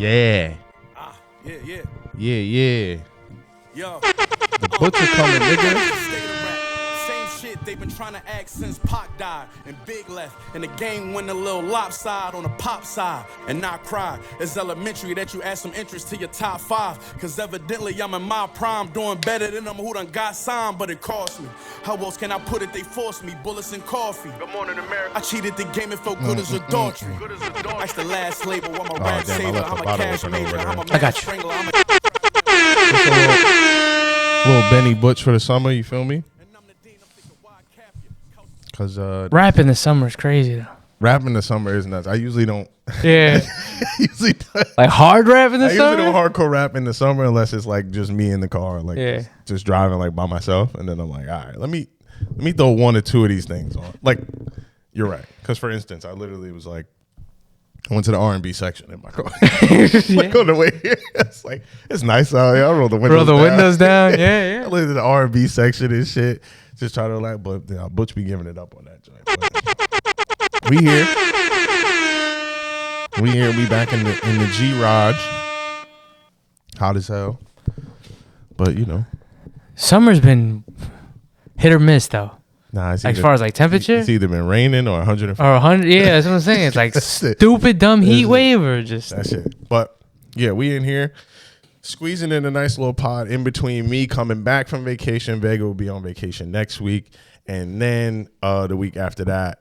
Yeah. Yeah. Yeah. Yo. The butcher coming, nigga. Same shit they've been trying to act since Pac died and Big left. And the game went a little lopside on the pop side. And not cry. It's elementary that you add some interest to your top 5. Cause evidently I'm in my prime doing better than them who done got signed, but it cost me. How else can I put it? They forced me. Bullets and coffee. Good morning, America. I cheated the game. It felt good as adultery. That's the last label. I'm a rap saver. I'm a cash major. I'm a man strangler. I'm a little Benny Butch for the summer, you feel me? Cause rap in the summer is crazy though. Rap in the summer is nuts. I usually don't. Yeah. Like hard rap in the summer? I usually don't hardcore rap in the summer unless it's like just me in the car, like just driving like by myself, and then I'm like, all right, let me throw one or two of these things on. Like, you're right. Cause for instance, I literally was like, I went to the R&B section in my car. Like on the way here, it's like, it's nice out here. I roll the windows down. Yeah. I looked at the R&B section and shit. Just try to like, but you know, Butch be giving it up on that joint. We here. We back in the G Raj. Hot as hell. But you know, summer's been hit or miss though. Nah, it's as far as like temperature, it's either been raining or 105 or 100. Yeah, that's what I'm saying. It's like stupid dumb heat wave or just that's it. But yeah, we in here squeezing in a nice little pod in between me coming back from vacation. Vega will be on vacation next week, and then the week after that,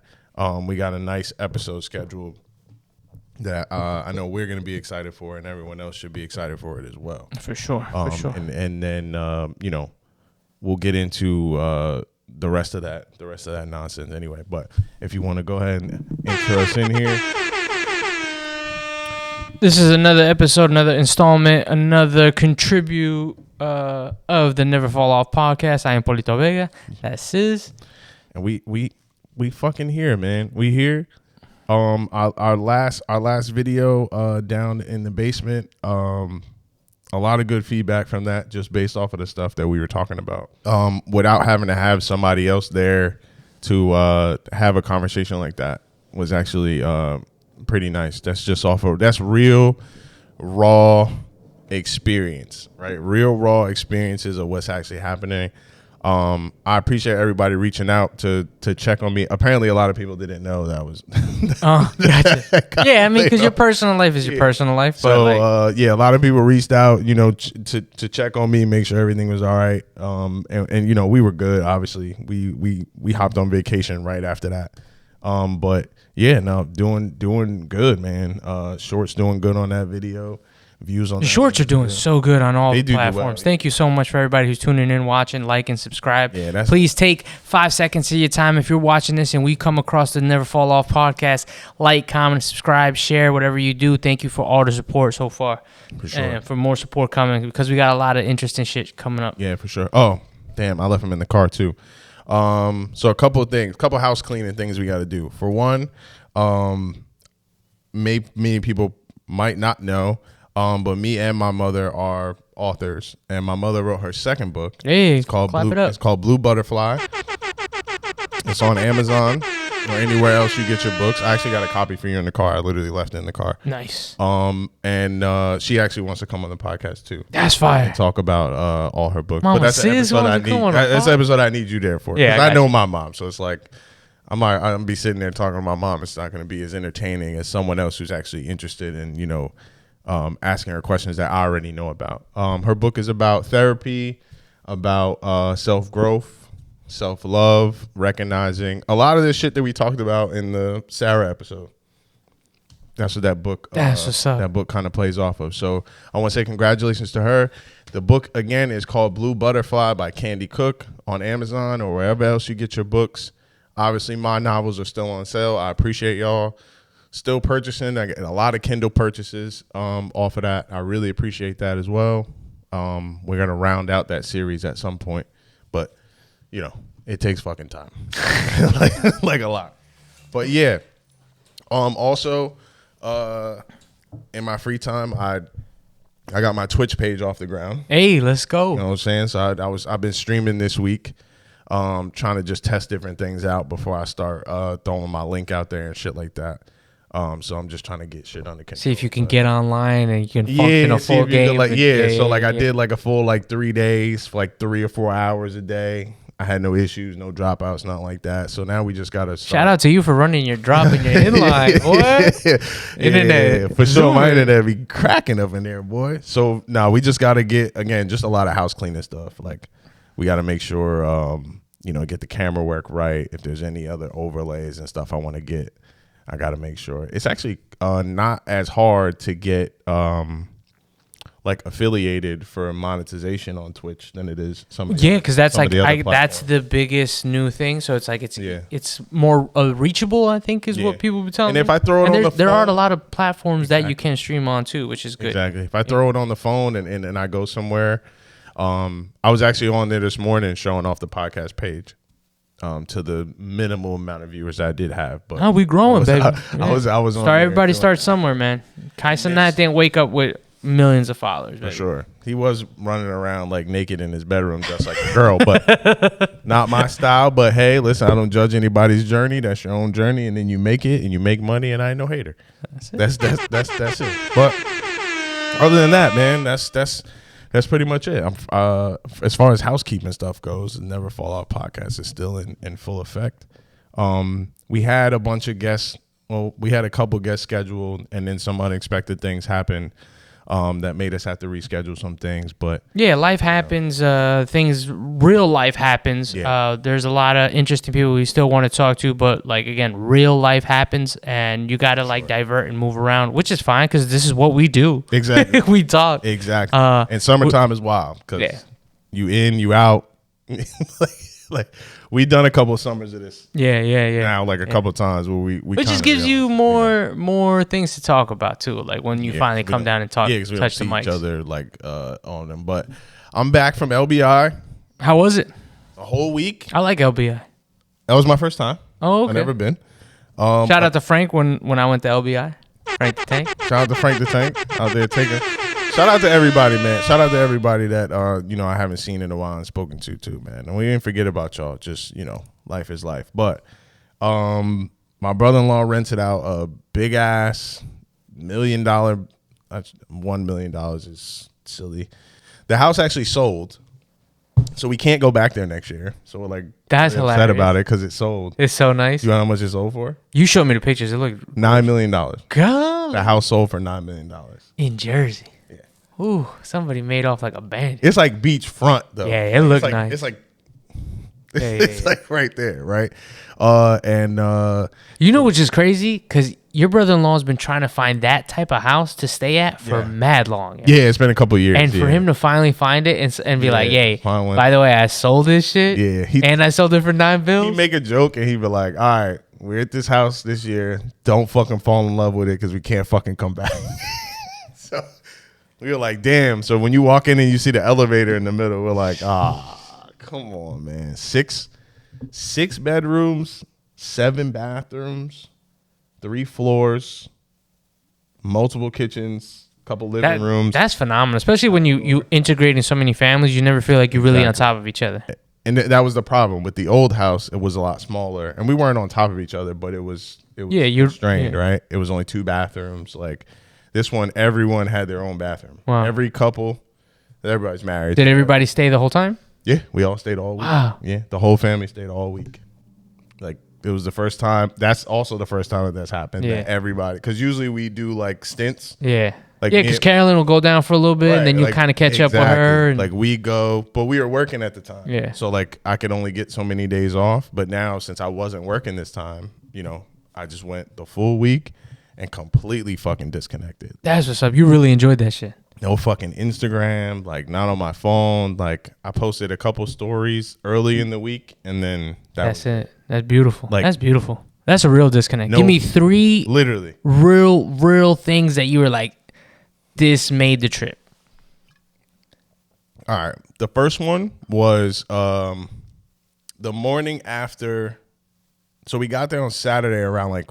we got a nice episode scheduled that I know we're gonna be excited for, and everyone else should be excited for it as well. For sure. And then you know, we'll get into the rest of that nonsense anyway. But if you want to go ahead and enter us in here. This is another episode, another installment, another contribute of the Never Fall Off podcast. I am Polito Vega. That's Sizz. And we fucking here, man. We here. Our last video down in the basement. A lot of good feedback from that, just based off of the stuff that we were talking about. Without having to have somebody else there to have a conversation like that was actually pretty nice. That's just that's real raw experience, right? Real raw experiences of what's actually happening. I appreciate everybody reaching out to check on me. Apparently, a lot of people didn't know that was. Gotcha. Yeah, I mean, because your personal life is your personal life. So, but a lot of people reached out, you know, to check on me, make sure everything was all right. And you know, we were good. Obviously, we hopped on vacation right after that. But yeah, no, doing good, man. Shorts doing good on that video. Views on the shorts are doing so good on all the platforms. Well. Thank you so much for everybody who's tuning in, watching, like, and subscribe. Yeah, please take 5 seconds of your time if you're watching this and we come across the Never Fall Off podcast. Like, comment, subscribe, share, whatever you do. Thank you for all the support so far. For sure. And for more support coming because we got a lot of interesting shit coming up. Yeah, for sure. Oh, damn, I left them in the car too. So a couple of things, couple house cleaning things we got to do. For one, many people might not know, but me and my mother are authors, and my mother wrote her second book. Hey, it's called Blue Butterfly. It's on Amazon or anywhere else you get your books. I actually got a copy for you in the car. I literally left it in the car. Nice. And she actually wants to come on the podcast too. That's fire. And talk about all her books. Mama but that's the episode I need. That's the episode I need you there for. Yeah, I know my mom, so it's like I'm gonna be sitting there talking to my mom. It's not gonna be as entertaining as someone else who's actually interested in, you know, asking her questions that I already know about. Her book is about therapy, about self-growth, self-love, recognizing a lot of this shit that we talked about in the Sarah episode. That's what that book that book kind of plays off of. So I want to say congratulations to her. The book, again, is called Blue Butterfly by Candy Cook on Amazon or wherever else you get your books. Obviously, my novels are still on sale. I appreciate y'all still purchasing. I get a lot of Kindle purchases off of that. I really appreciate that as well. We're going to round out that series at some point. But, you know, it takes fucking time. like a lot. But, yeah. Also, in my free time, I got my Twitch page off the ground. Hey, let's go. You know what I'm saying? So I've been streaming this week, trying to just test different things out before I start throwing my link out there and shit like that. So I'm just trying to get shit under control. See if you can get online and you can function a full game. I did like a full like 3 days for like 3 or 4 hours a day. I had no issues, no dropouts, nothing like that. So now we just gotta shout out to you for running your drop and your inline, boy. Internet, for sure. My internet be cracking up in there, boy. So now we just gotta get, again, just a lot of house cleaning stuff. Like we gotta make sure, get the camera work right. If there's any other overlays and stuff I want to get, I gotta make sure. It's actually not as hard to get like affiliated for monetization on Twitch than it is because that's like that's the biggest new thing. So it's like it's more reachable, I think, is what people be telling me. And if I throw it on the phone, there are a lot of platforms that you can stream on too, which is good. Exactly. If I throw it on the phone and I go somewhere, I was actually on there this morning showing off the podcast page. To the minimal amount of viewers I did have, but we growing, baby. I was on. Everybody starts somewhere, man. Kaisen Knight didn't wake up with millions of followers. For sure. He was running around like naked in his bedroom just like a girl, but not my style. But hey, listen, I don't judge anybody's journey. That's your own journey, and then you make it and you make money, and I ain't no hater. That's it. But other than that, man, that's pretty much it. As far as housekeeping stuff goes, the Never Fall Off podcast is still in full effect. We had a bunch of guests. Well, we had a couple guests scheduled, and then some unexpected things happened that made us have to reschedule some things. But yeah, life happens. Real life happens. Yeah. There's a lot of interesting people we still want to talk to, but like again, real life happens, and you got to like divert and move around, which is fine because this is what we do. Exactly. We talk. Exactly. And summertime is wild because you in, you out. like we done a couple of summers of this. Yeah. Now, like a couple of times where we it just gives you more things to talk about too. Like when you finally come down and talk, touch the mics. Each other like on them. But I'm back from LBI. How was it? A whole week. I like LBI. That was my first time. Oh, okay. I've never been. Shout out to Frank when I went to LBI. Frank the Tank. Shout out to Frank the Tank out there taking. Shout out to everybody, man. Shout out to everybody that I haven't seen in a while and spoken to too, man. And we didn't forget about y'all. Just, life is life. But my brother-in-law rented out a big ass $1 million. $1 million is silly. The house actually sold, so we can't go back there next year. So we're like, that's hilarious. Upset about it because it sold. It's so nice. You know how much it sold for? You showed me the pictures. It looked $9 million. God. The house sold for $9 million in Jersey. Ooh, somebody made off like a bandit. It's like beachfront though. Yeah, it looked nice. It's like it's like right there, right? Which is crazy because your brother-in-law's been trying to find that type of house to stay at for mad long. Yeah, it's been a couple of years. And for him to finally find it and be like, "Yay! By the way, I sold this shit. Yeah, and I sold it for $9 bills." He make a joke and he be like, "All right, we're at this house this year. Don't fucking fall in love with it because we can't fucking come back." So. We were like, damn. So when you walk in and you see the elevator in the middle, we're like, come on, man. Six bedrooms, 7 bathrooms, 3 floors, multiple kitchens, couple living rooms. That's phenomenal, especially when you integrate in so many families. You never feel like you're really on top of each other. And that was the problem with the old house. It was a lot smaller, and we weren't on top of each other, but it was strained, right? It was only 2 bathrooms, like. This one, everyone had their own bathroom. Wow. Every couple, everybody's married. Did everybody stay the whole time? Yeah, we all stayed all week. Wow. Yeah, the whole family stayed all week. Like, it was the first time. That's also the first time that's happened. Yeah. That everybody, because usually we do, like, stints. Yeah. Like, because Carolyn will go down for a little bit, and then you kind of catch up with her. Like, we go, but we were working at the time. Yeah. So, like, I could only get so many days off. But now, since I wasn't working this time, I just went the full week. And completely fucking disconnected. That's what's up. You really enjoyed that shit. No fucking Instagram, like not on my phone. Like I posted a couple stories early in the week, and then that's it. That's beautiful. Like, that's beautiful. That's a real disconnect. Give me 3 literally real things that you were like, this made the trip. All right. The first one was the morning after. So we got there on Saturday around like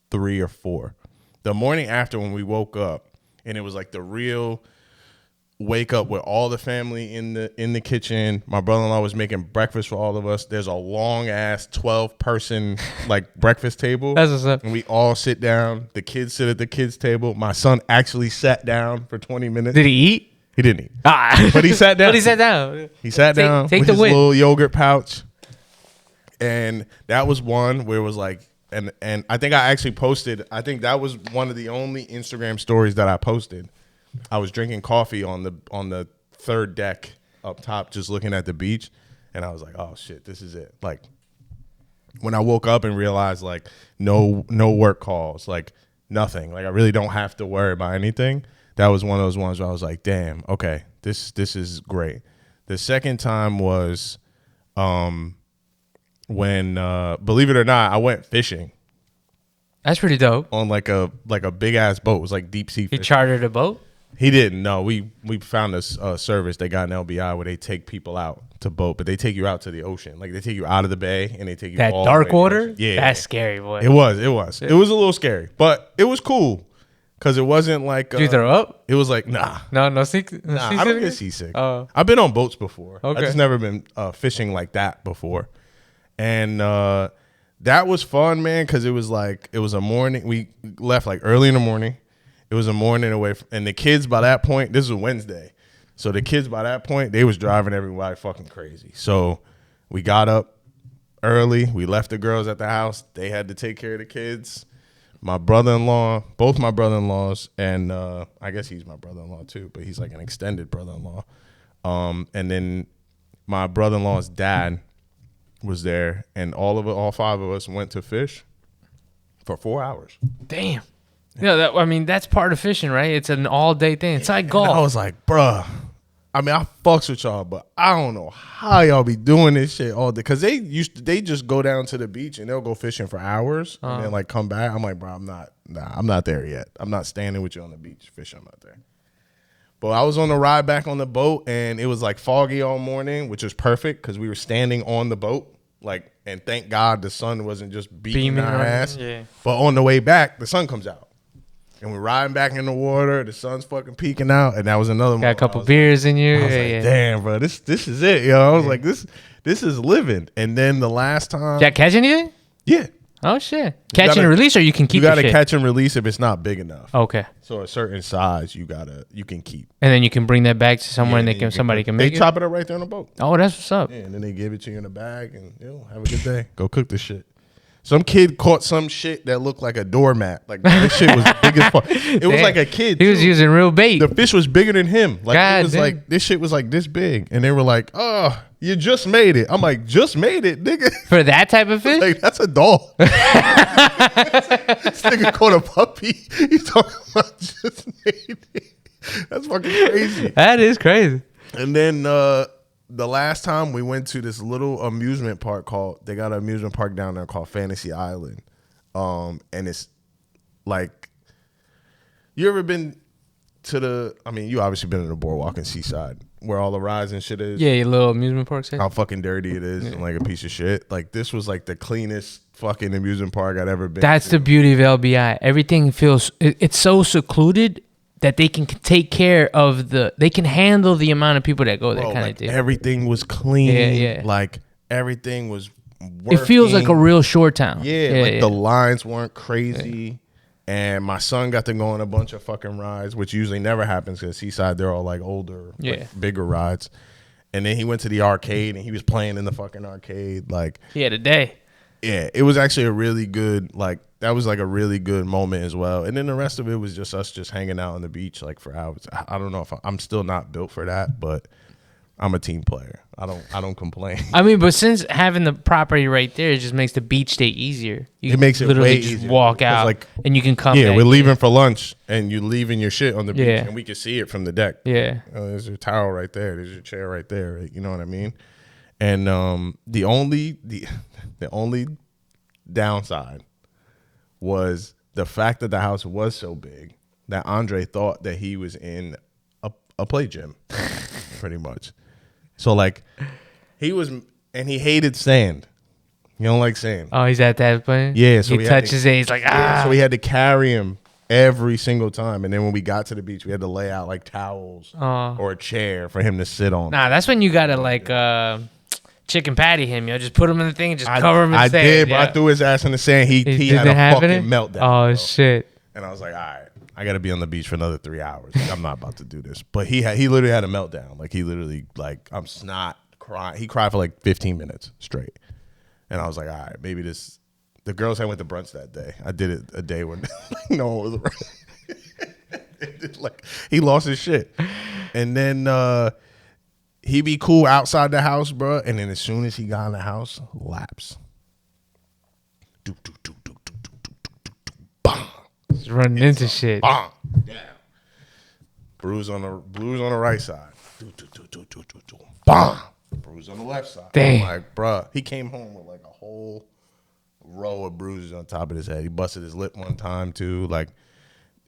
3 or 4. The morning after when we woke up, and it was like the real wake up with all the family in the kitchen. My brother-in-law was making breakfast for all of us. There's a long ass 12-person like breakfast table. That's what's up. And we all sit down. The kids sit at the kids' table. My son actually sat down for 20 minutes. Did he eat? He didn't eat. But he sat down. But he sat down. He sat down take with the his win. little yogurt pouch. And that was one where it was like, and I think I actually posted, I think that was one of the only Instagram stories that I posted. I was drinking coffee on the third deck up top, just looking at the beach. And I was like, oh shit, this is it. Like when I woke up and realized like no work calls, like nothing. Like I really don't have to worry about anything. That was one of those ones where I was like, damn, okay, this is great. The second time was when believe it or not, I went fishing. That's pretty dope. On like a big ass boat. It was like deep sea You fishing. chartered a boat? He didn't. No, we found a service they got in LBI where they take people out to boat, but they take you out to the ocean. Like they take you out of the bay and they take you That all dark the way to the water? ocean. Yeah, That's scary, boy. It was. It was a little scary, but it was cool because it wasn't like. Did you throw up? It was like nah. No seasick. Nah, I don't get seasick. Oh. I've been on boats before. Okay. I just never been fishing like that before, and that was fun, man. Because it was a morning. We left like early in the morning. It was a morning away, and the kids by that point. This was Wednesday, so the kids by that point they was driving everybody fucking crazy. So we got up early. We left the girls at the house. They had to take care of the kids. My brother-in-law, both my brother-in-laws, and I guess he's my brother-in-law too, but he's like an extended brother-in-law. And then my brother-in-law's dad was there, and all five of us went to fish for 4 hours. Damn. Yeah, I mean, that's part of fishing, right? It's an all-day thing. It's like golf. And I was like, bruh, I mean, I fucks with y'all, but I don't know how y'all be doing this shit all day. Because they just go down to the beach and they'll go fishing for hours and then like come back. I'm like, bro, I'm not there yet. I'm not standing with you on the beach fishing. I'm not there. But I was on the ride back on the boat and it was like foggy all morning, which was perfect because we were standing on the boat. Like, and thank God the sun wasn't just beaming our ass. Yeah. But on the way back, the sun comes out. And we're riding back in the water. The sun's fucking peeking out. And that was another one. Got a couple beers in you. I was like, damn, bro, this is it, yo. I was like, this is living. And then the last time. Did you catch anything? Yeah. Oh, shit. Catch and release, or you can keep You got to shit? catch and release if it's not big enough. Okay. So a certain size you can keep. And then you can bring that back to somewhere Yeah, and somebody can make it? They chop it up right there on the boat. Oh, that's what's up. Yeah, and then they give it to you in a bag and have a good day. Go cook the shit. Some kid caught some shit that looked like a doormat. Like this shit was big as fuck. It was like a kid. He was using real bait. The fish was bigger than him. Like God it was damn. like this shit was like this big. And they were like, oh, you just made it. I'm like, just made it, nigga. For that type of fish? Like, that's a dog. This nigga caught a puppy. He's talking about just made it. That's fucking crazy. That is crazy. And then the last time we went to this little amusement park they got an amusement park down there called Fantasy Island. And it's like, you ever been to you obviously been to the boardwalk in Seaside where all the rides and shit is. Yeah, your little amusement park set. How fucking dirty it is and like a piece of shit. Like this was like the cleanest fucking amusement park I'd ever been That's to. the beauty of LBI. Everything feels, it's so secluded that they can take care of they can handle the amount of people that go there, kind of like deal. everything was clean. Yeah. Like everything was working. It feels like a real shore town. Yeah, the lines weren't crazy. And my son got to go on a bunch of fucking rides, which usually never happens because Seaside, they're all like older, like, bigger rides. And then he went to the arcade and he was playing in the fucking arcade. Like, He had a day. Yeah, it was actually a really good, like, that was like a really good moment as well. And then the rest of it was just us just hanging out on the beach like for hours. I don't know if I'm still not built for that, but I'm a team player. I don't complain. I mean, but since having the property right there, it just makes the beach day easier. It makes it literally way just easier. walk 'Cause, out like, and you can come Yeah, back. we're leaving for lunch and you're leaving your shit on the beach Yeah. and we can see it from the deck. Yeah. There's your towel right there. There's your chair right there. You know what I mean? And the only downside was the fact that the house was so big that Andre thought that he was in a play gym, pretty much. So like he hated sand. He don't like sand. Oh, he's at that point? Yeah, so he touches it. He's like, Yeah, so we had to carry him every single time. And then when we got to the beach, we had to lay out like towels or a chair for him to sit on. Nah, that's when you gotta like chicken patty him, yo. Just put him in the thing and just cover him in I sand. did, yeah. but I threw his ass in the sand. He had a fucking meltdown. Oh, shit. And I was like, all right, I got to be on the beach for another 3 hours. Like, I'm not about to do this. But he literally had a meltdown. Like, he literally, like, I'm snot crying. He cried for like 15 minutes straight. And I was like, all right, maybe this. The girls had went to brunch that day. I did it a day when no one was around. Like, he lost his shit. And then he be cool outside the house, bro. And then as soon as he got in the house, lapse. Just running into shit. Bang. Down. Bruise on the right side. Bang. Bruise on the left side. Damn. I'm like, bruh. He came home with like a whole row of bruises on top of his head. He busted his lip one time too. Like,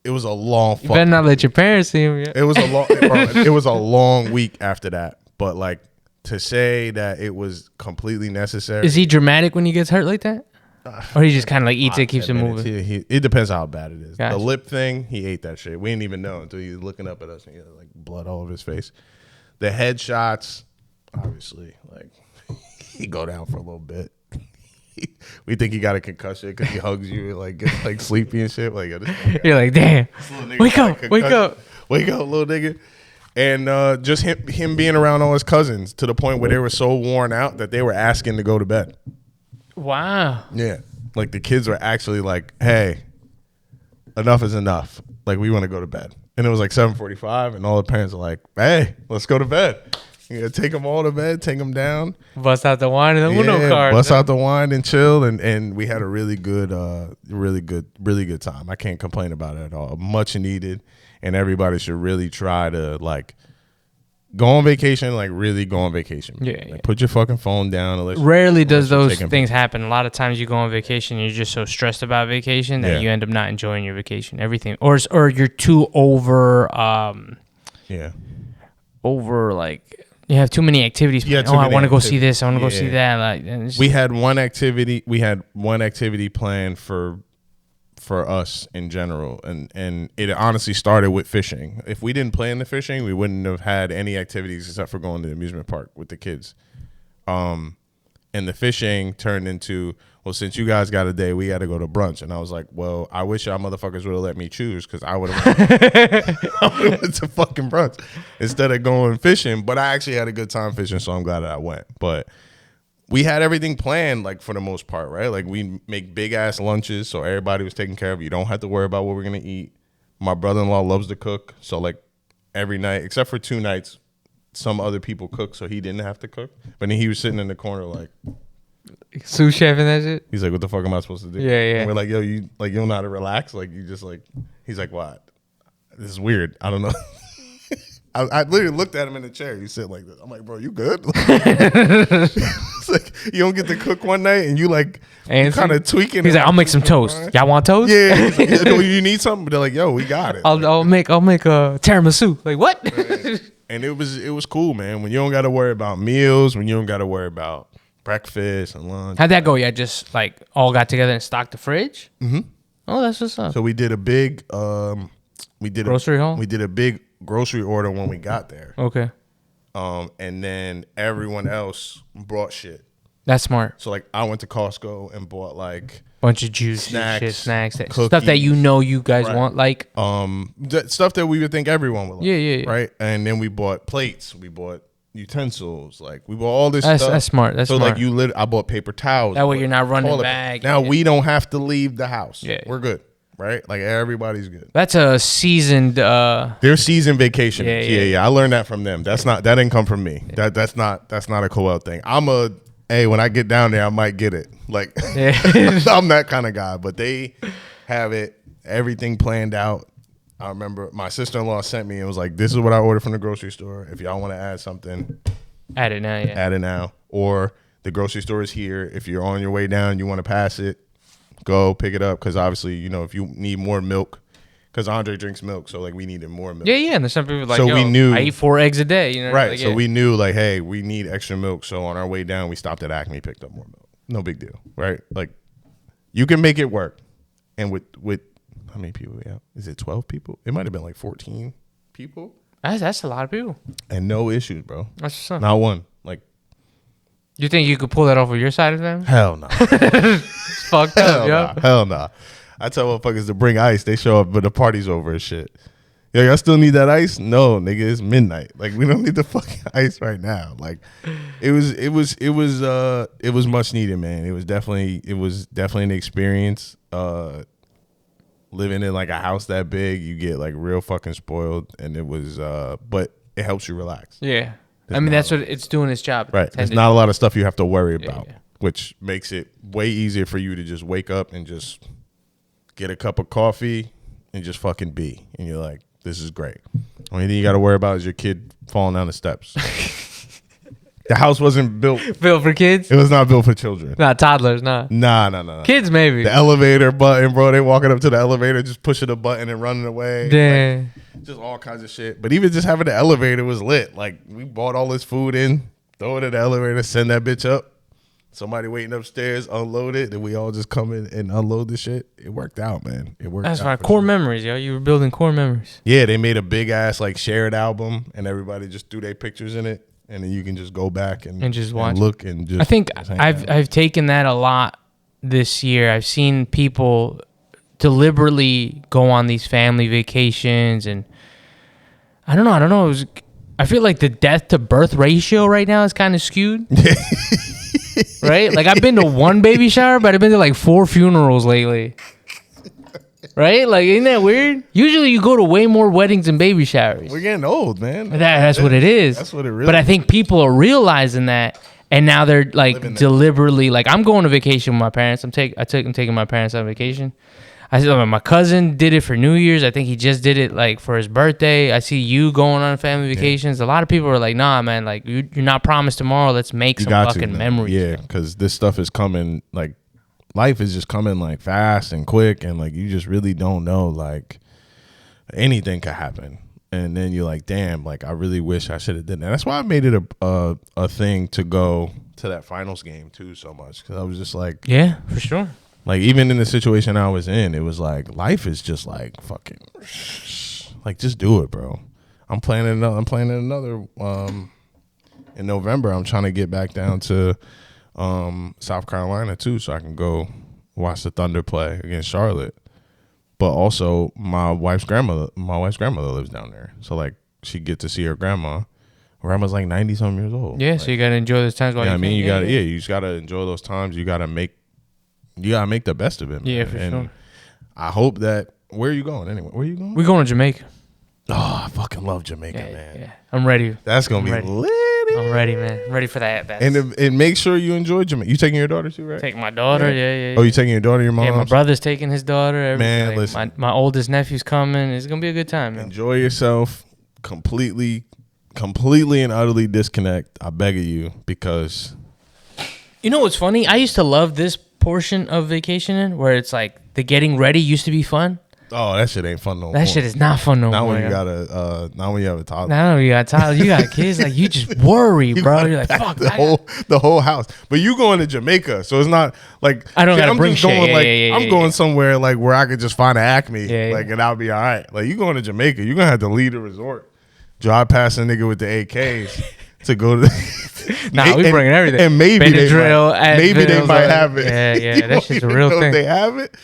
it was a long. You better not let your parents see him yet. It was a long. It was a long week after that. But like, to say that it was completely necessary. Is he dramatic when he gets hurt like that? Or he just kind of like eats it, keeps it moving? It depends how bad it is. Gotcha. The lip thing, he ate that shit. We didn't even know until he was looking up at us and he had like blood all over his face. The headshots, obviously, like, he go down for a little bit. We think he got a concussion because he hugs you and like gets like sleepy and shit. Like, you're like, damn, wake up, little nigga. And just him being around all his cousins to the point where they were so worn out that they were asking to go to bed. Wow. Yeah. Like, the kids were actually like, hey, enough is enough. Like, we want to go to bed. And it was like 7:45 and all the parents are like, hey, let's go to bed. You gotta take them all to bed, take them down. Bust out the wine and the Uno card. Bust out the wine and chill. And we had a really good time. I can't complain about it at all. Much needed. And everybody should really try to, like, go on vacation, like, really go on vacation. Yeah, like, put your fucking phone down. Rarely does those things happen. A lot of times you go on vacation and you're just so stressed about vacation that you end up not enjoying your vacation. Everything. Or you're too over, like, you have too many activities. Yeah, I want to go see this. I want to go see that. Like, we had one activity planned for us in general, and it honestly started with fishing. If we didn't plan the fishing, we wouldn't have had any activities except for going to the amusement park with the kids. And the fishing turned into, well, since you guys got a day, we got to go to brunch. And I was like, well, I wish y'all motherfuckers would have let me choose, because I would have went to fucking brunch instead of going fishing. But I actually had a good time fishing, so I'm glad that I went. But we had everything planned, like, for the most part, right? Like, we make big ass lunches, so everybody was taken care of. You don't have to worry about what we're gonna eat. My brother-in-law loves to cook, so like every night, except for 2 nights, some other people cook, so he didn't have to cook. But then he was sitting in the corner like sous chef and that shit. He's like, "What the fuck am I supposed to do?" Yeah, yeah. And we're like, "Yo, you don't know how to relax? Like, you just like." He's like, "What? This is weird. I don't know." I literally looked at him in the chair. He said like this. I'm like, bro, you good? It's like, you don't get to cook one night and you like kind of tweaking. He's like, I'll make some toast. Y'all want toast? Yeah. He's like, you need something? But they're like, yo, we got it. I'll make a tiramisu. Like, what? And it was cool, man. When you don't got to worry about meals, when you don't got to worry about breakfast and lunch. How'd that go? Yeah, just like all got together and stocked the fridge? Mm-hmm. Oh, that's what's up. So we did a big grocery haul? We did a big grocery order when we got there. Okay. And then everyone else brought shit. That's smart. So like I went to Costco and bought like bunch of juice, snacks, cookies, stuff that you guys want, like stuff that we would think everyone would like. Yeah. Right. And then we bought plates, we bought utensils, like we bought all this stuff. That's smart. That's smart. So like I bought paper towels. That way you're not running back. Now we don't have to leave the house. Yeah. We're good. Right? Like everybody's good. That's a seasoned They're seasoned vacation. Yeah. I learned that from them. That didn't come from me. Yeah. That's not a co-op thing. When I get down there I might get it. Like I'm that kind of guy, but they have it, everything planned out. I remember my sister-in-law sent me and was like, this is what I ordered from the grocery store. If y'all want to add something, add it now, yeah. Add it now. Or the grocery store is here. If you're on your way down, you want to pass it, go pick it up, because obviously, if you need more milk, because Andre drinks milk, so like we needed more milk. Yeah, and there's some people like, so we knew, I eat 4 eggs a day, right? Like, so we knew like, hey, we need extra milk. So on our way down, we stopped at Acme, picked up more milk. No big deal, right? Like you can make it work, and with How many people we have? Is it 12 people? It might have been like 14 people. That's a lot of people. And no issues, bro. That's what's up. Not one. Like, You think you could pull that off with your side of them? hell no. It's fucked up, yo. Hell nah. I tell motherfuckers to bring ice. They show up, but the party's over and shit. Yo, y'all still need that ice? No, nigga, it's midnight. Like, we don't need the fucking ice right now. Like, it was much needed, man. It was definitely an experience. Living in like a house that big, you get like real fucking spoiled, and it was but it helps you relax. Yeah. I mean, that's what it's doing its job. Right. There's not a lot of stuff you have to worry about, yeah. which makes it way easier for you to just wake up and just get a cup of coffee and just fucking be. And you're like, this is great. Only thing you got to worry about is your kid falling down the steps. The house wasn't built for kids? It was not built for children. Nah, toddlers, nah. Nah. Kids, maybe. The elevator button, bro. They walking up to the elevator, just pushing a button and running away. Damn. Like, just all kinds of shit. But even just having the elevator was lit. Like, we bought all this food in, throw it in the elevator, send that bitch up. Somebody waiting upstairs, unload it, then we all just come in and unload the shit. It worked out, man. It worked out. That's fine. Core memories, yo. You were building core memories. Yeah, they made a big ass like shared album, and everybody just threw their pictures in it, and then you can just go back and just watch, and look, and just. I think just hang I've out. taken that a lot this year. I've seen people deliberately go on these family vacations, and I don't know. I feel like the death to birth ratio right now is kind of skewed. Right? Like, I've been to one baby shower, but I've been to like 4 funerals lately. Right? Like, isn't that weird? Usually you go to way more weddings than baby showers. We're getting old, man. That's what it is. That's what it really But I think people are realizing that, and now they're like deliberately, like, I'm going to vacation with my parents. I'm taking my parents on vacation. I said, my cousin did it for New Year's. I think he just did it like for his birthday. I see you going on family vacations. A lot of people are like, nah, man, like, you're not promised tomorrow. Let's make some fucking memories. Yeah, because this stuff is coming, like, life is just coming like fast and quick, and like, you just really don't know, like, anything could happen. And then you're like, damn, like, I really wish I should have done that. That's why I made it a thing to go to that finals game too so much, because I was just like, yeah, for sure. Like, even in the situation I was in, it was like, life is just like fucking, like, just do it, bro. I'm planning another in November. I'm trying to get back down to South Carolina too, so I can go watch the Thunder play against Charlotte. But also, my wife's grandmother lives down there, so like, she get to see her grandma. Her grandma's like 90-something years old. Yeah, like, so you gotta enjoy those times while you can. You gotta, you just gotta enjoy those times. You gotta make the best of it. Yeah, man. for and sure. I hope that. Where are you going anyway? Where are you going? We're going to Jamaica. Oh, I fucking love Jamaica, man. Yeah. I'm ready. That's gonna be lit. I'm ready, man. I'm ready for that. And make sure you enjoy Jamaica. You taking your daughter too, right? Take my daughter. Yeah. Oh, you taking your daughter, your mom? Yeah, my brother's taking his daughter. Man, like, listen. My oldest nephew's coming. It's gonna be a good time, man. Enjoy yourself. Completely and utterly disconnect. I beg of you, because You know what's funny? I used to love this portion of vacationing where it's like the getting ready used to be fun. oh, that shit ain't fun no more. That shit is not fun no Not more. when you got not when you have a toddler. Now you got Tyler, you got kids, like, you just worry, bro. You're like, fuck, the whole house. But you going to Jamaica, so it's not like I don't gotta I'm bring just going shit. like Yeah, I'm going somewhere like where I could just find an Acme, like, and I'll be all right. Like, you going to Jamaica, you're gonna have to leave the resort, drive past a nigga with the AKs to go to. Nah, we bringing everything. And maybe they might have it. Yeah, that shit's a real thing. They have it.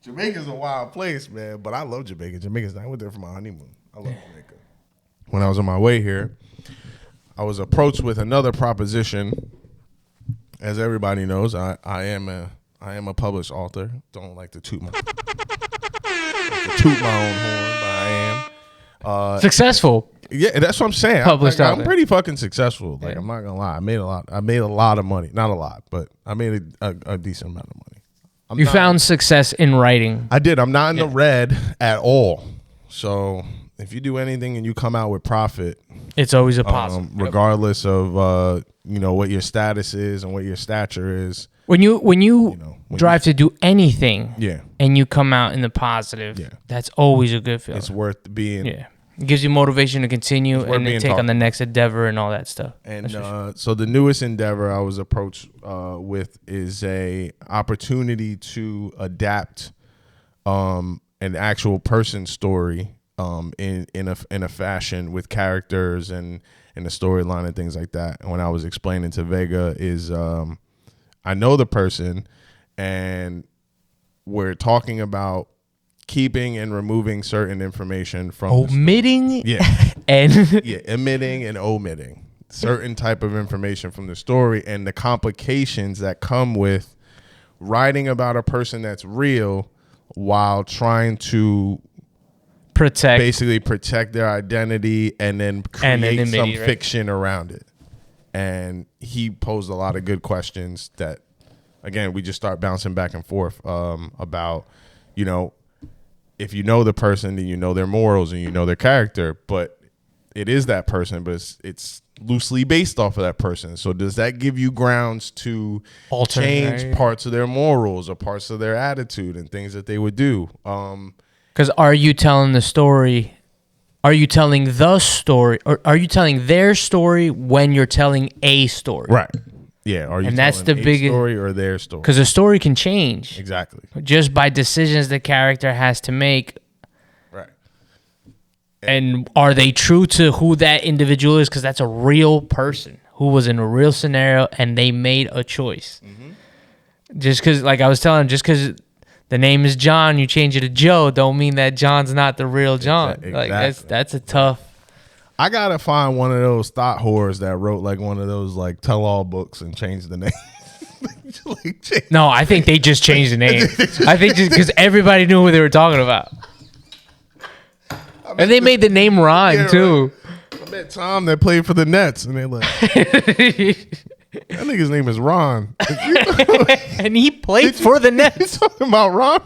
Jamaica's a wild place, man. But I love Jamaica. I went there for my honeymoon. I love Jamaica. When I was on my way here, I was approached with another proposition. As everybody knows, I am a published author. Don't like to toot my own horn, but I am Successful. Yeah, that's what I'm saying. Published I'm author. pretty fucking successful. Like, Yeah. I'm not gonna lie. I made a lot of money. Not a lot, but I made a decent amount of money. You found success in writing. I did. I'm not in the red at all. So if you do anything and you come out with profit, It's always a positive. regardless of what your status is and what your stature is. When you drive to do anything, Yeah, and you come out in the positive, Yeah. that's always a good feeling. it's worth being. Yeah, it gives you motivation to continue It's worth and then being take on talked. the next endeavor and all that stuff. And That's for sure. so the newest endeavor I was approached with is a opportunity to adapt and an actual person's story in a fashion with characters and the storyline and things like that. And when I was explaining to Vega is I know the person, and we're talking about keeping and removing certain information from omitting and omitting and omitting certain type of information from the story, and the complications that come with writing about a person that's real while trying to protect their identity and then create some fiction around it. And he posed a lot of good questions that, again, we just start bouncing back and forth about, you know, if you know the person, then you know their morals and you know their character, but it is that person, but it's loosely based off of that person. So does that give you grounds to change parts of their morals or parts of their attitude and things that they would do? Because are you telling the story? Are you telling the story, or are you telling their story when you're telling a story? Right. Yeah. Are you and that's the biggest story or their story? Because the story can change. Exactly. Just by decisions the character has to make. Right. And are they true to who that individual is? Because that's a real person who was in a real scenario and they made a choice. Mm-hmm. Just because, like I was telling, just because the name is John, you change it to Joe, don't mean that John's not the real John. Exactly. Like that's a tough. I gotta find one of those thought whores that wrote like one of those like tell-all books and changed the name. No, I think they just changed the name. I think just because everybody knew who they were talking about, and they made the name rhyme too. Right. I met Tom that played for the Nets, and they're like, "That nigga's name is Ron," and he played for the Nets. He's talking about Ron.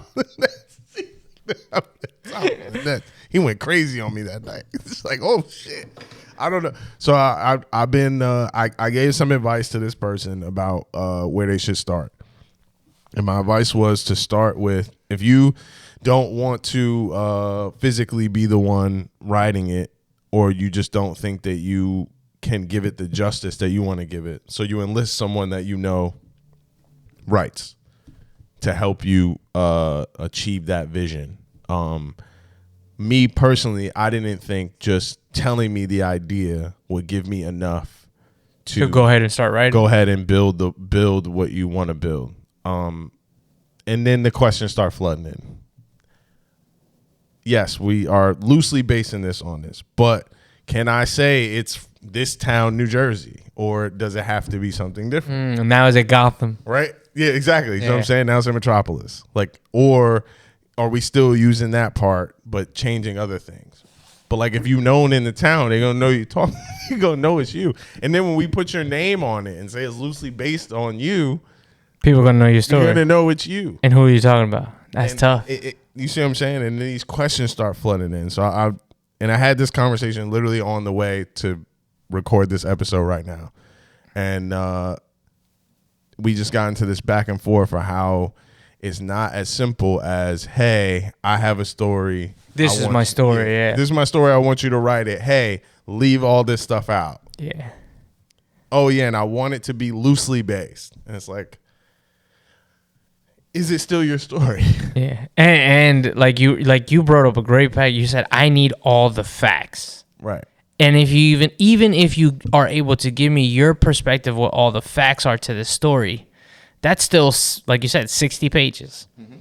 The Nets. He went crazy on me that night. It's like, oh shit, I don't know. So I've been I gave some advice to this person about where they should start, and my advice was to start with, if you don't want to physically be the one writing it, or you just don't think that you can give it the justice that you want to give it, so you enlist someone that you know writes to help you achieve that vision. Me personally, I didn't think just telling me the idea would give me enough to go ahead and start writing. Go ahead and build what you want to build. And then the questions start flooding in. Yes, we are loosely basing this on this, but can I say it's this town, New Jersey, or does it have to be something different? Now is it Gotham? Right? Yeah, exactly. You know what I'm saying? Now it's in Metropolis. Like, or are we still using that part but changing other things? But like, if you known in the town, they're gonna know you talk. You're gonna know it's you. And then when we put your name on it and say it's loosely based on you, people are gonna know your story. You're gonna know it's you. And who are you talking about? That's tough. You see what I'm saying? And then these questions start flooding in. So I had this conversation literally on the way to record this episode right now, and we just got into this back and forth for how it's not as simple as, hey, I have a story. This is my story, yeah. This is my story. I want you to write it. Hey, leave all this stuff out. Yeah. Oh, yeah, and I want it to be loosely based. And it's like, is it still your story? Yeah. And like you brought up a great fact. You said, I need all the facts. Right. And if you even if you are able to give me your perspective, what all the facts are to the story, that's still, like you said, 60 pages. Mm-hmm.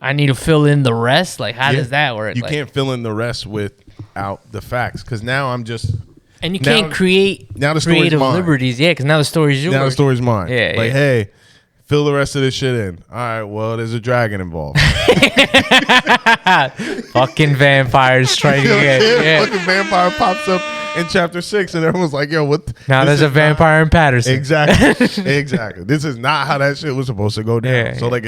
I need to fill in the rest. Like, how does that work? You can't fill in the rest without the facts, because now I'm just... And you can't create creative liberties. Yeah, because now the story's yours. Now the story's mine. Yeah, like, hey, fill the rest of this shit in. All right, well, there's a dragon involved. Fucking vampires trying to get... Yeah. Fucking vampire pops up in chapter 6, and everyone's like, yo, what? Now there's a vampire in Patterson. Exactly. Exactly. This is not how that shit was supposed to go down. Yeah, so like,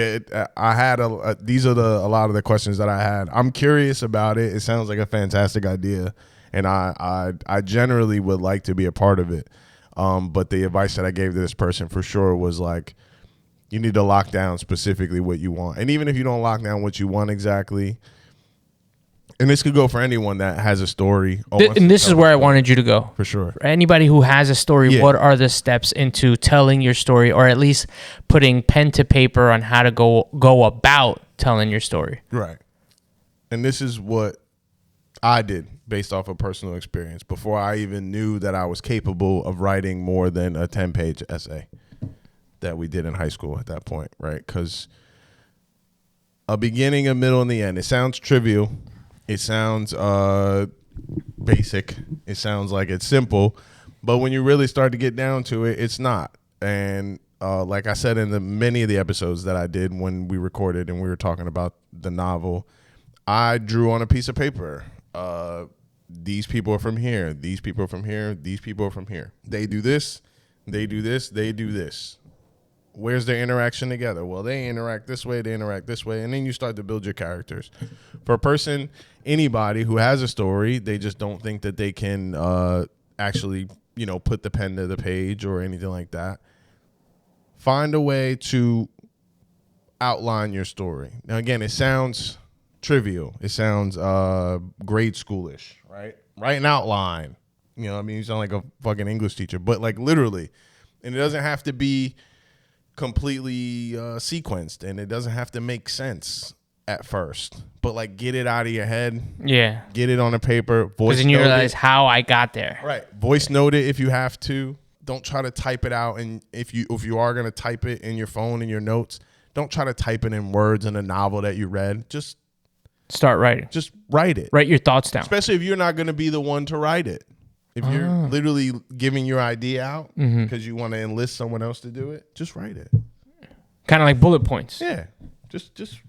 I had these are a lot of the questions that I had. I'm curious about it. It sounds like a fantastic idea, and I generally would like to be a part of it. But the advice that I gave to this person for sure was like, you need to lock down specifically what you want. And even if you don't lock down what you want exactly, and this could go for anyone that has a story. And this is where I wanted you to go. For sure. For anybody who has a story, what are the steps into telling your story, or at least putting pen to paper on how to go about telling your story? Right. and this is what I did based off of personal experience before I even knew that I was capable of writing more than a 10-page essay that we did in high school at that point, right? Because a beginning, a middle, and the end. It sounds trivial. It sounds basic. It sounds like it's simple. But when you really start to get down to it, it's not. And like I said in many of the episodes that I did when we recorded and we were talking about the novel, I drew on a piece of paper. These people are from here. These people are from here. These people are from here. They do this. They do this. They do this. Where's their interaction together? Well, they interact this way. They interact this way. And then you start to build your characters. For a person, anybody who has a story, they just don't think that they can actually, put the pen to the page or anything like that. Find a way to outline your story. Now, again, it sounds trivial. It sounds grade schoolish, right? Write an outline. You sound like a fucking English teacher, but like literally. And it doesn't have to be completely sequenced, and it doesn't have to make sense at first, but like get it out of your head. Yeah. Get it on a paper. Voice then you note realize it. how I got there. Right. Voice note it if you have to. Don't try to type it out. And if you are going to type it in your phone in your notes, don't try to type it in words in a novel that you read. Just start writing. Just write it. Write your thoughts down. Especially if you're not going to be the one to write it. If you're literally giving your idea out because you want to enlist someone else to do it, just write it. Kind of like bullet points. Yeah. Just.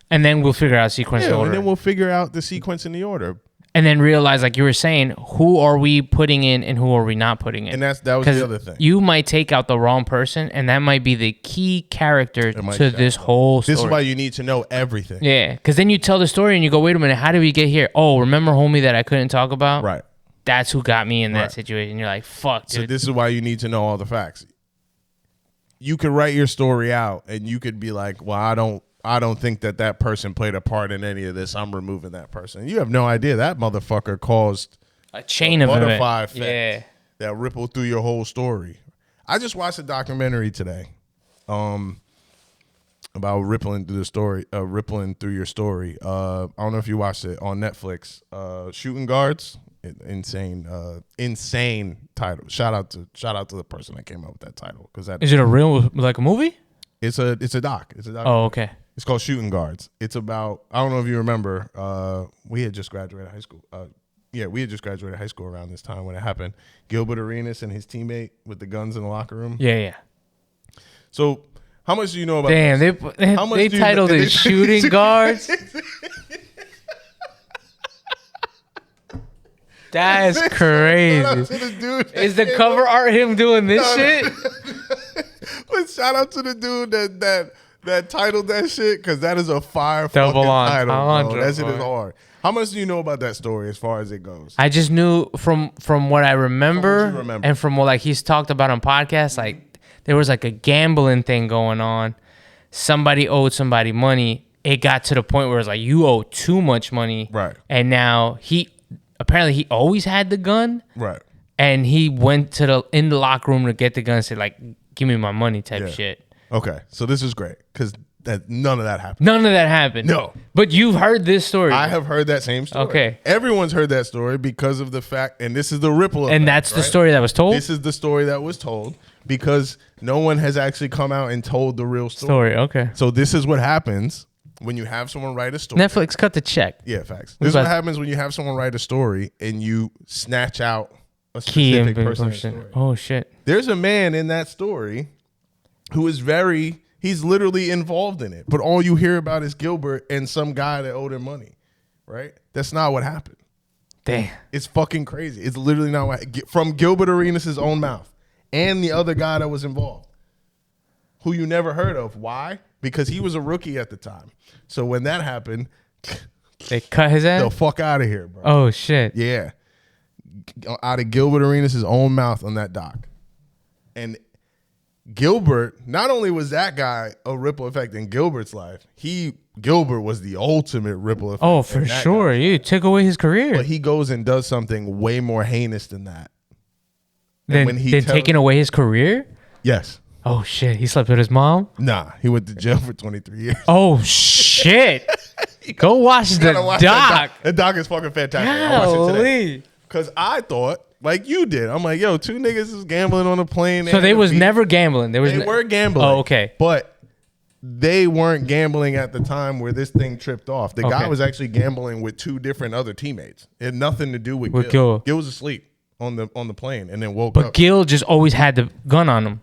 And then we'll figure out sequence and order. And then we'll figure out the sequence in the order. And then realize, like you were saying, who are we putting in and who are we not putting in? And that was the other thing. You might take out the wrong person, and that might be the key character to this whole story. This is why you need to know everything. Yeah, because then you tell the story and you go, wait a minute, how did we get here? Oh, remember homie that I couldn't talk about? Right. That's who got me in that situation. You're like, fuck, dude. So this is why you need to know all the facts. You could write your story out, and you could be like, well, I don't think that person played a part in any of this. I'm removing that person. You have no idea that motherfucker caused a chain of butterfly effect that rippled through your whole story. I just watched a documentary today, about rippling through your story. I don't know if you watched it on Netflix. Shooting Guards, insane title. Shout out to the person that came up with that title because that is it a real like a movie? It's a doc. It's a doc. Oh, okay. It's called Shooting Guards. It's about, I don't know if you remember, we had just graduated high school. We had just graduated high school around this time when it happened. Gilbert Arenas and his teammate with the guns in the locker room. Yeah. So how much do you know about Damn, this? they titled it Shooting Guards. That's crazy. Is the cover art him doing this shit? But shout out to the dude that titled that shit, because that is a fire Double fucking title. entendre, That shit is hard. How much do you know about that story as far as it goes? I just knew from what I remember, and from what like he's talked about on podcasts, like there was like a gambling thing going on. Somebody owed somebody money. It got to the point where it's like you owe too much money, right? And now he always had the gun, right? And he went in the locker room to get the gun and said like, "Give me my money," type shit. Okay, so this is great because none of that happened. None of that happened. No. But you've heard this story. I have heard that same story. Okay. Everyone's heard that story because of the fact, and this is the ripple effect, and that's the story that was told? This is the story that was told because no one has actually come out and told the real story. Okay. So this is what happens when you have someone write a story. Netflix cut the check. Yeah, facts. This is what happens when you have someone write a story and you snatch out a key specific person. Oh, shit. There's a man in that story who is he's literally involved in it. But all you hear about is Gilbert and some guy that owed him money, right? That's not what happened. Damn. It's fucking crazy. It's literally not what, from Gilbert Arenas' own mouth and the other guy that was involved, who you never heard of. Why? Because he was a rookie at the time. So when that happened, they cut his ass? The fuck out of here, bro. Oh, shit. Yeah. Out of Gilbert Arenas' own mouth on that doc. And Gilbert, not only was that guy a ripple effect in Gilbert's life, Gilbert was the ultimate ripple effect. Oh, for sure. You took away his career. But he goes and does something way more heinous than that. Then taking away his career? Yes. Oh, shit. He slept with his mom? Nah, he went to jail for 23 years. Oh, shit. Go watch the Gotta watch doc. The doc is fucking fantastic. I watched it today. Golly. Because I thought, like you did, I'm like, yo, two niggas is gambling on a plane. So they was never gambling. They were gambling. Oh, okay. But they weren't gambling at the time where this thing tripped off. The guy was actually gambling with two different other teammates. It had nothing to do with Gil. Gil was asleep on the plane and then woke up. But Gil just always had the gun on him.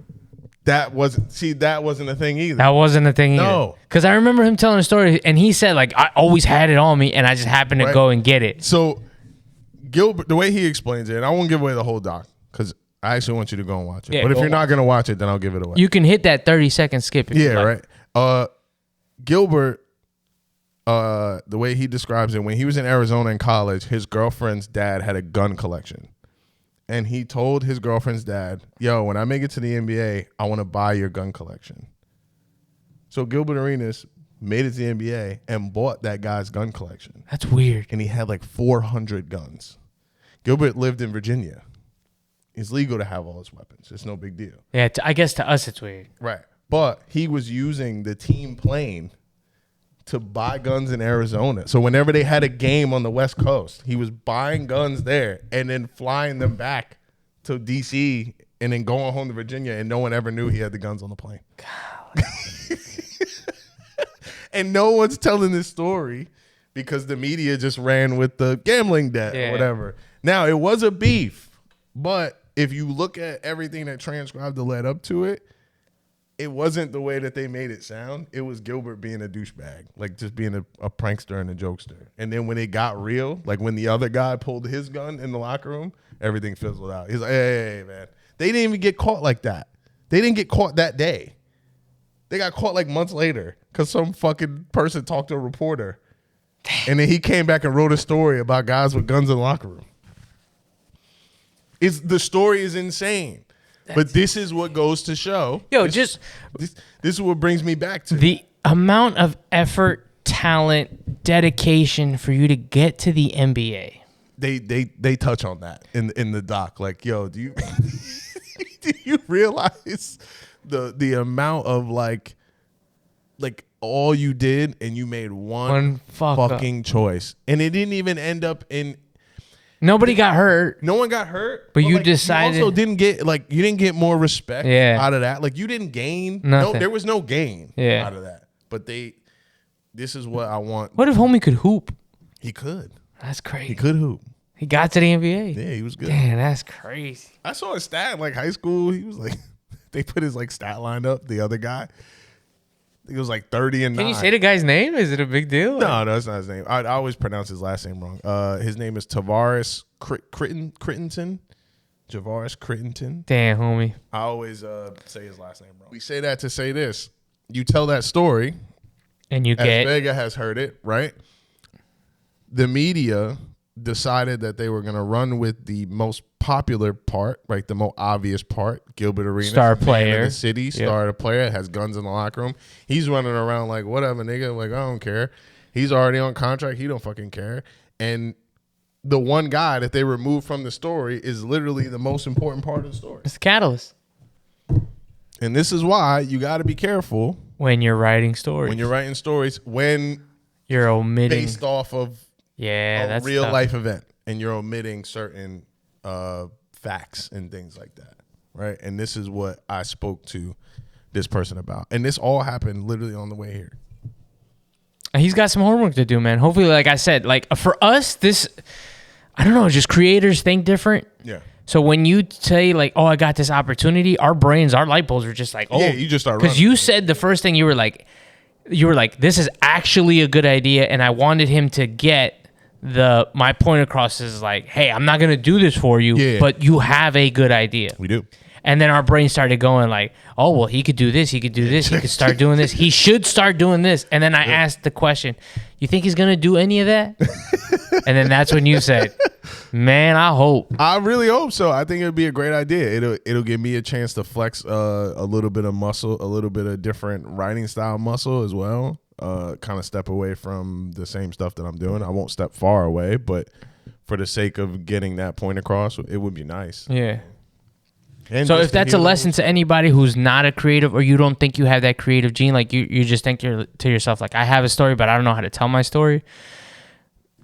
That wasn't a thing either. That wasn't a thing either. No. Because I remember him telling a story, and he said, like, I always had it on me, and I just happened to go and get it. So Gilbert, the way he explains it, and I won't give away the whole doc because I actually want you to go and watch it. Yeah, but if you're not going to watch it, then I'll give it away. You can hit that 30-second skip if you like. Right. Gilbert, the way he describes it, when he was in Arizona in college, his girlfriend's dad had a gun collection. And he told his girlfriend's dad, yo, when I make it to the NBA, I want to buy your gun collection. So Gilbert Arenas made it to the NBA and bought that guy's gun collection. That's weird. And he had like 400 guns. Gilbert lived in Virginia. It's legal to have all his weapons. It's no big deal. Yeah, I guess to us it's weird. Right. But he was using the team plane to buy guns in Arizona. So whenever they had a game on the West Coast, he was buying guns there and then flying them back to D.C. and then going home to Virginia, and no one ever knew he had the guns on the plane. And no one's telling this story because the media just ran with the gambling debt or whatever. Now, it was a beef, but if you look at everything that transcribed that led up to it, it wasn't the way that they made it sound. It was Gilbert being a douchebag, like just being a prankster and a jokester. And then when it got real, like when the other guy pulled his gun in the locker room, everything fizzled out. He's like, hey, man. They didn't even get caught like that. They didn't get caught that day. They got caught like months later because some fucking person talked to a reporter. And then he came back and wrote a story about guys with guns in the locker room. The story is insane. But this is what goes to show. Yo, this is what brings me back to the amount of effort, talent, dedication for you to get to the NBA. They touch on that in the doc. Like, yo, do you realize the amount of like all you did and you made one fucking choice, and it didn't even end up in. Nobody got hurt. No one got hurt. But you decided. You also didn't get more respect out of that. Like, you didn't gain. Nothing. No, there was no gain out of that. But this is what I want. What if homie could hoop? He could. That's crazy. He could hoop. He got to the NBA. Yeah, he was good. Damn, that's crazy. I saw his stat like high school. He was like, they put his like stat line up. The other guy. He was like 30 and 9. Can you say the guy's name? Is it a big deal? No, that's not his name. I always pronounce his last name wrong. His name is Tavares Crittenton. Javaris Crittenton. Damn, homie. I always say his last name wrong. We say that to say this. You tell that story. And you get. Vega has heard it, right? The media decided that they were going to run with the most popular part, right? The most obvious part. Gilbert Arenas, star player in the city, star player, has guns in the locker room. He's running around like, whatever, nigga. Like, I don't care. He's already on contract. He don't fucking care. And the one guy that they removed from the story is literally the most important part of the story. It's the catalyst. And this is why you got to be careful when you're writing stories. When you're omitting based off of a real life event, and you're omitting certain facts and things like that, right? And this is what I spoke to this person about, and this all happened literally on the way here. He's got some homework to do, man. Hopefully, like I said, like for us, this, I don't know, just creators think different. Yeah. So when you say like, oh, I got this opportunity, our brains, our light bulbs are just like, oh. Yeah, you just start running. Because you said the first thing you were like, this is actually a good idea, and I wanted him to get my point across is like, hey, I'm not gonna do this for you, but you have a good idea. We do. And then our brain started going like, oh, well, he could do this, he could do this, he could start doing this, he should start doing this. And then I asked the question, you think he's gonna do any of that? And then that's when you said, man, I hope. I really hope so. I think it would be a great idea. It'll give me a chance to flex a little bit of muscle, a little bit of different writing style muscle as well. Kind of step away from the same stuff that I'm doing. I won't step far away, but for the sake of getting that point across, it would be nice. Yeah. And So just if that's a lesson to anybody who's not a creative, or you don't think you have that creative gene, like you just think to yourself, like, I have a story, but I don't know how to tell my story.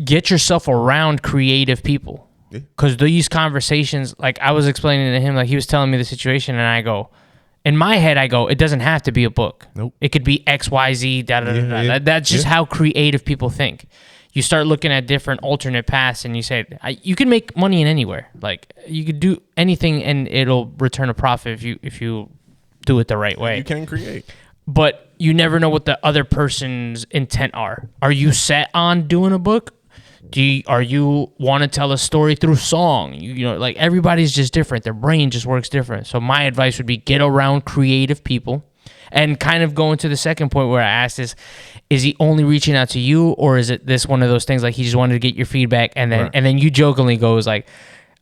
Get yourself around creative people. Because these conversations, like I was explaining to him, like he was telling me the situation, and I go, in my head, I go, it doesn't have to be a book. Nope. It could be X, Y, Z, da da da da. That's just how creative people think. You start looking at different alternate paths, and you say, you can make money in anywhere. Like you could do anything, and it'll return a profit if you do it the right way. You can create. But you never know what the other person's intent are. Are you set on doing a book? Are you want to tell a story through song? You know, like everybody's just different. Their brain just works different. So my advice would be get around creative people, and kind of going to the second point where I asked is he only reaching out to you, or is it this one of those things like he just wanted to get your feedback, and then you jokingly goes like,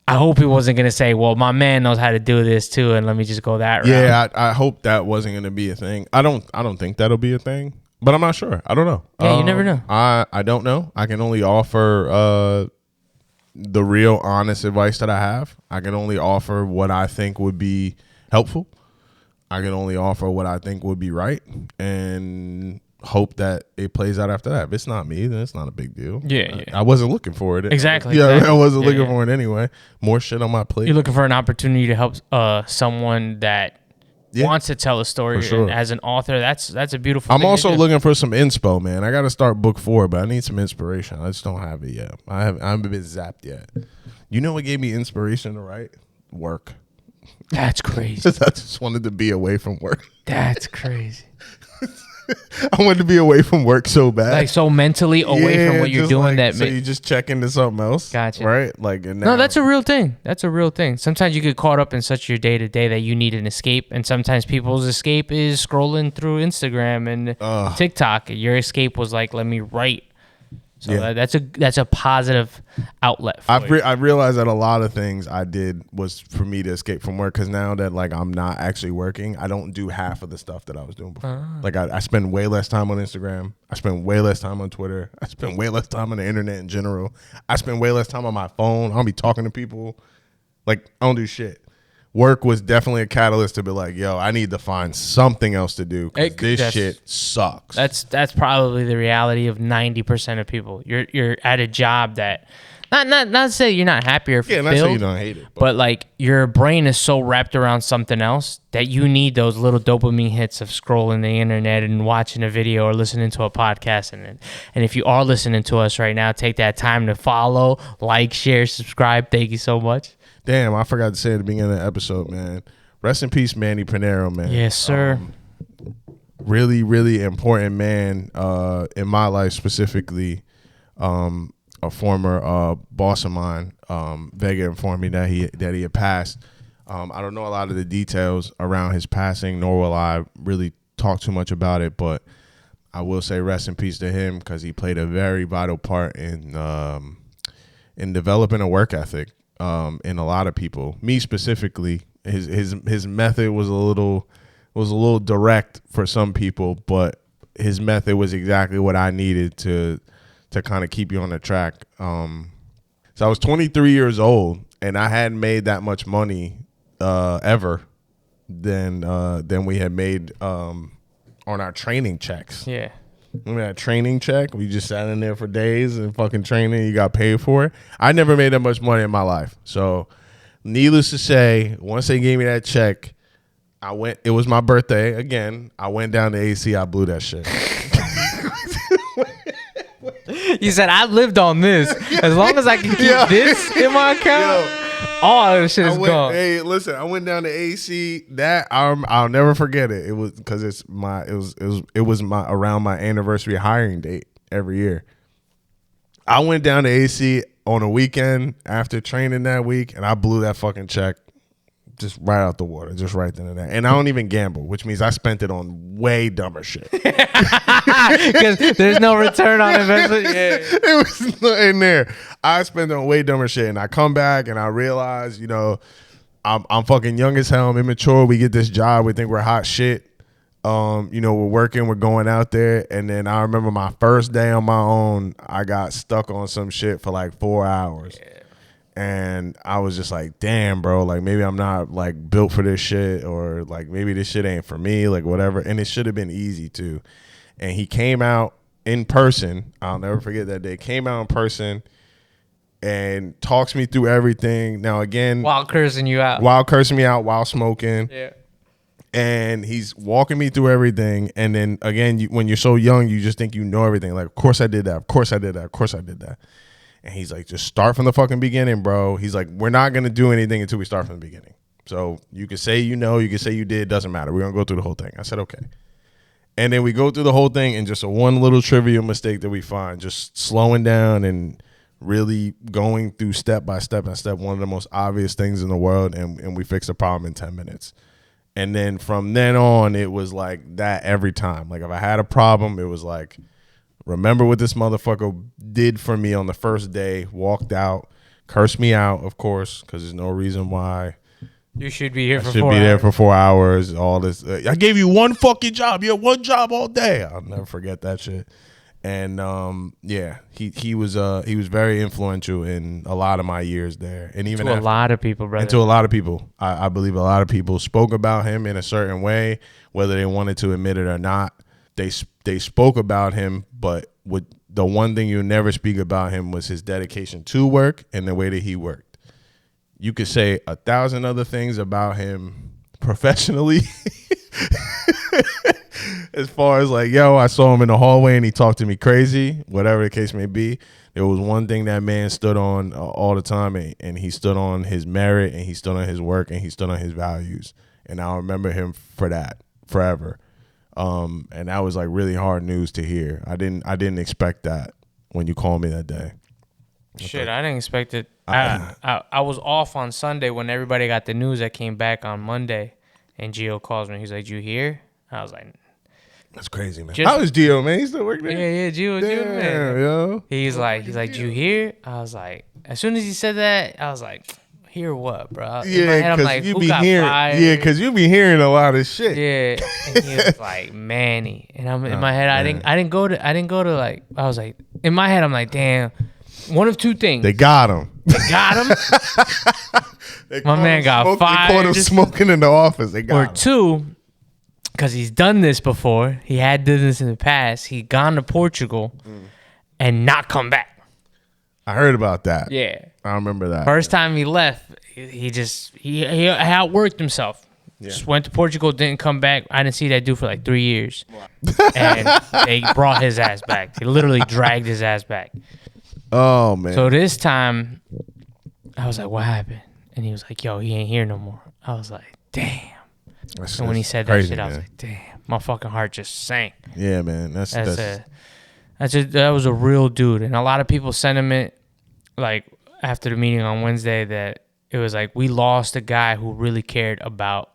I hope he wasn't gonna say, well, my man knows how to do this too, and let me just go that route. Yeah, I hope that wasn't gonna be a thing. I don't think that'll be a thing. But I'm not sure. I don't know. Yeah, you never know. I don't know. I can only offer the real honest advice that I have. I can only offer what I think would be helpful. I can only offer what I think would be right, and hope that it plays out after that. If it's not me, then it's not a big deal. Yeah. I wasn't looking for it. Exactly. Yeah, exactly. I wasn't looking for it anyway. More shit on my plate. You're looking for an opportunity to help someone that wants to tell a story, sure. and as an author, that's a beautiful I'm thing also to do. looking for some inspo, man. I got to start book 4, but I need some inspiration. I just don't have it yet. I haven't been zapped yet. You know what gave me inspiration to write? Work. That's crazy. I just wanted to be away from work. That's crazy. I wanted to be away from work so bad. Like so mentally away from what you're doing. So you just check into something else. Gotcha. Right? Like and No, that's a real thing. That's a real thing. Sometimes you get caught up in such your day to day that you need an escape, and sometimes people's escape is scrolling through Instagram and TikTok. Your escape was like, let me write. So that's a positive outlet. For I realized that a lot of things I did was for me to escape from work, because now that like I'm not actually working, I don't do half of the stuff that I was doing before. Like I spend way less time on Instagram. I spend way less time on Twitter. I spend way less time on the internet in general. I spend way less time on my phone. I don't be talking to people. Like I don't do shit. Work was definitely a catalyst to be like, yo, I need to find something else to do, 'cause this shit sucks. That's probably the reality of 90% of people. You're at a job that not to say you're not happy or fulfilled. Yeah, not say you don't hate it, but like your brain is so wrapped around something else that you need those little dopamine hits of scrolling the internet and watching a video or listening to a podcast. And if you are listening to us right now, take that time to follow, like, share, subscribe. Thank you so much. Damn, I forgot to say at the beginning of the episode, man. Rest in peace, Manny Pinero, man. Yes, sir. Really, really important man in my life specifically. A former boss of mine, Vega, informed me that he had passed. I don't know a lot of the details around his passing, nor will I really talk too much about it, but I will say rest in peace to him, because he played a very vital part in developing a work ethic in a lot of people. Me specifically, his method was a little direct for some people, but his method was exactly what I needed to kind of keep you on the track. So I was 23 years old, and I hadn't made that much money ever than we had made on our training checks. Yeah. Remember that training check? We just sat in there for days and fucking training. You got paid for it. I never made that much money in my life. So needless to say, once they gave me that check, it was my birthday again. I went down to AC. I blew that shit. You said, I lived on this. As long as I can keep this in my account, all of this shit is gone. Hey, listen, I went down to AC. That I'll never forget it. It was because it was around my anniversary hiring date every year. I went down to AC on a weekend after training that week, and I blew that fucking check just right out the water, just right then and there. And I don't even gamble, which means I spent it on way dumber shit. Because there's no return on investment. Yeah. It was in there. I spent it on way dumber shit, and I come back and I realize, I'm fucking young as hell. I'm immature. We get this job. We think we're hot shit. We're working. We're going out there. And then I remember my first day on my own, I got stuck on some shit for like 4 hours. Yeah. And I was just like, damn, bro, like maybe I'm not like built for this shit, or like maybe this shit ain't for me, like whatever. And it should have been easy too. And he came out in person. I'll never forget that day. Came out in person and talks me through everything. Now again, while cursing you out, while smoking. Yeah. And he's walking me through everything. And then again, when you're so young, you just think you know everything. Like, of course I did that. Of course I did that. Of course I did that. And he's like, just start from the fucking beginning, bro. He's like, we're not going to do anything until we start from the beginning. So you can say you know, you can say you did. Doesn't matter. We're going to go through the whole thing. I said, okay. And then we go through the whole thing, and just a one little trivial mistake that we find, just slowing down and really going through step by step and step, one of the most obvious things in the world, and we fix the problem in 10 minutes. And then from then on, it was like that every time. Like if I had a problem, it was like, remember what this motherfucker did for me on the first day, walked out, cursed me out, of course, because there's no reason why you should be here I should be there for 4 hours. All this, I gave you one fucking job. You had one job all day. I'll never forget that shit. And yeah, he was very influential in a lot of my years there, and even to a lot of people, brother. And to a lot of people, I believe a lot of people spoke about him in a certain way, whether they wanted to admit it or not. They spoke about him, but the one thing you never speak about him was his dedication to work and the way that he worked. You could say 1,000 other things about him professionally. As far as like, yo, I saw him in the hallway and he talked to me crazy, whatever the case may be. There was one thing that man stood on all the time, and he stood on his merit, and he stood on his work, and he stood on his values. And I'll remember him for that forever. And that was like really hard news to hear. I didn't expect that when you called me that day. Shit, I didn't expect it. I was off on Sunday when everybody got the news. I came back on Monday, and Gio calls me. He's like, "You here?" I was like, "That's crazy, man." How is Gio, man? He still working there? Yeah, Gio, man. Yo. He's like, "You here?" I was like, as soon as he said that, I was like, "Hear what, bro?" Yeah, because like, you be hearing. Fired? Yeah, because you be hearing a lot of shit. Yeah, and he was like, "Manny," and I'm in my head. Man. I didn't go to like. I was like, in my head, I'm like, damn. One of two things. They got him. My man got fired. They caught him smoking in the office. They got him. Or two, because he's done this before. He had done this in the past. He gone to Portugal and not come back. I heard about that. Yeah. I remember that. First time he left, he outworked himself. Yeah. Just went to Portugal, didn't come back. I didn't see that dude for like 3 years. Wow. And they brought his ass back. They literally dragged his ass back. Oh, man. So this time, I was like, what happened? And he was like, yo, he ain't here no more. I was like, damn. And when he said that shit, man. I was like, damn. My fucking heart just sank. Yeah, man. That was a real dude. And a lot of people sentiment, like, after the meeting on Wednesday, that it was like, we lost a guy who really cared about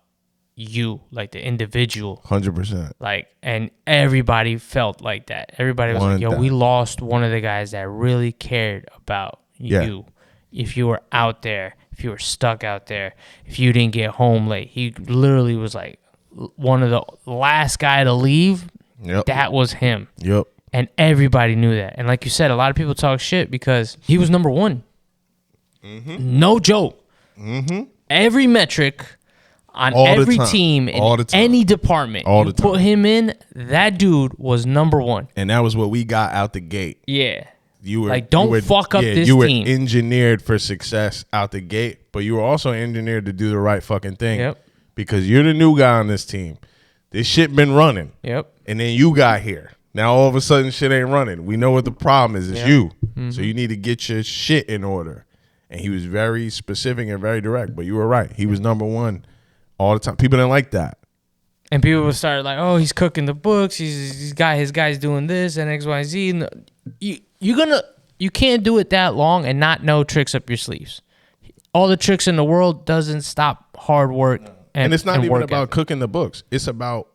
you, like the individual. 100%. Like, and everybody felt like that. Everybody was like, yo, we lost one of the guys that really cared about you. If you were out there, if you were stuck out there, if you didn't get home late. He literally was like one of the last guy to leave. Yep. That was him. Yep. And everybody knew that. And like you said, a lot of people talk shit because he was number one. Mm-hmm. No joke. Mm-hmm. Every metric on every team in any department you put him in, that dude was number one. And that was what we got out the gate. Yeah. You were like, don't fuck up this team. You were engineered for success out the gate, but you were also engineered to do the right fucking thing. Yep. Because you're the new guy on this team. This shit been running. Yep. And then you got here. Now all of a sudden shit ain't running. We know what the problem is. It's you. Mm-hmm. So you need to get your shit in order. And he was very specific and very direct. But you were right. He was number one all the time. People didn't like that. And people would start like, oh, he's cooking the books. His guy's doing this and X, Y, Z. You can't do it that long and not know tricks up your sleeves. All the tricks in the world doesn't stop hard work. And it's not even about cooking the books. It's about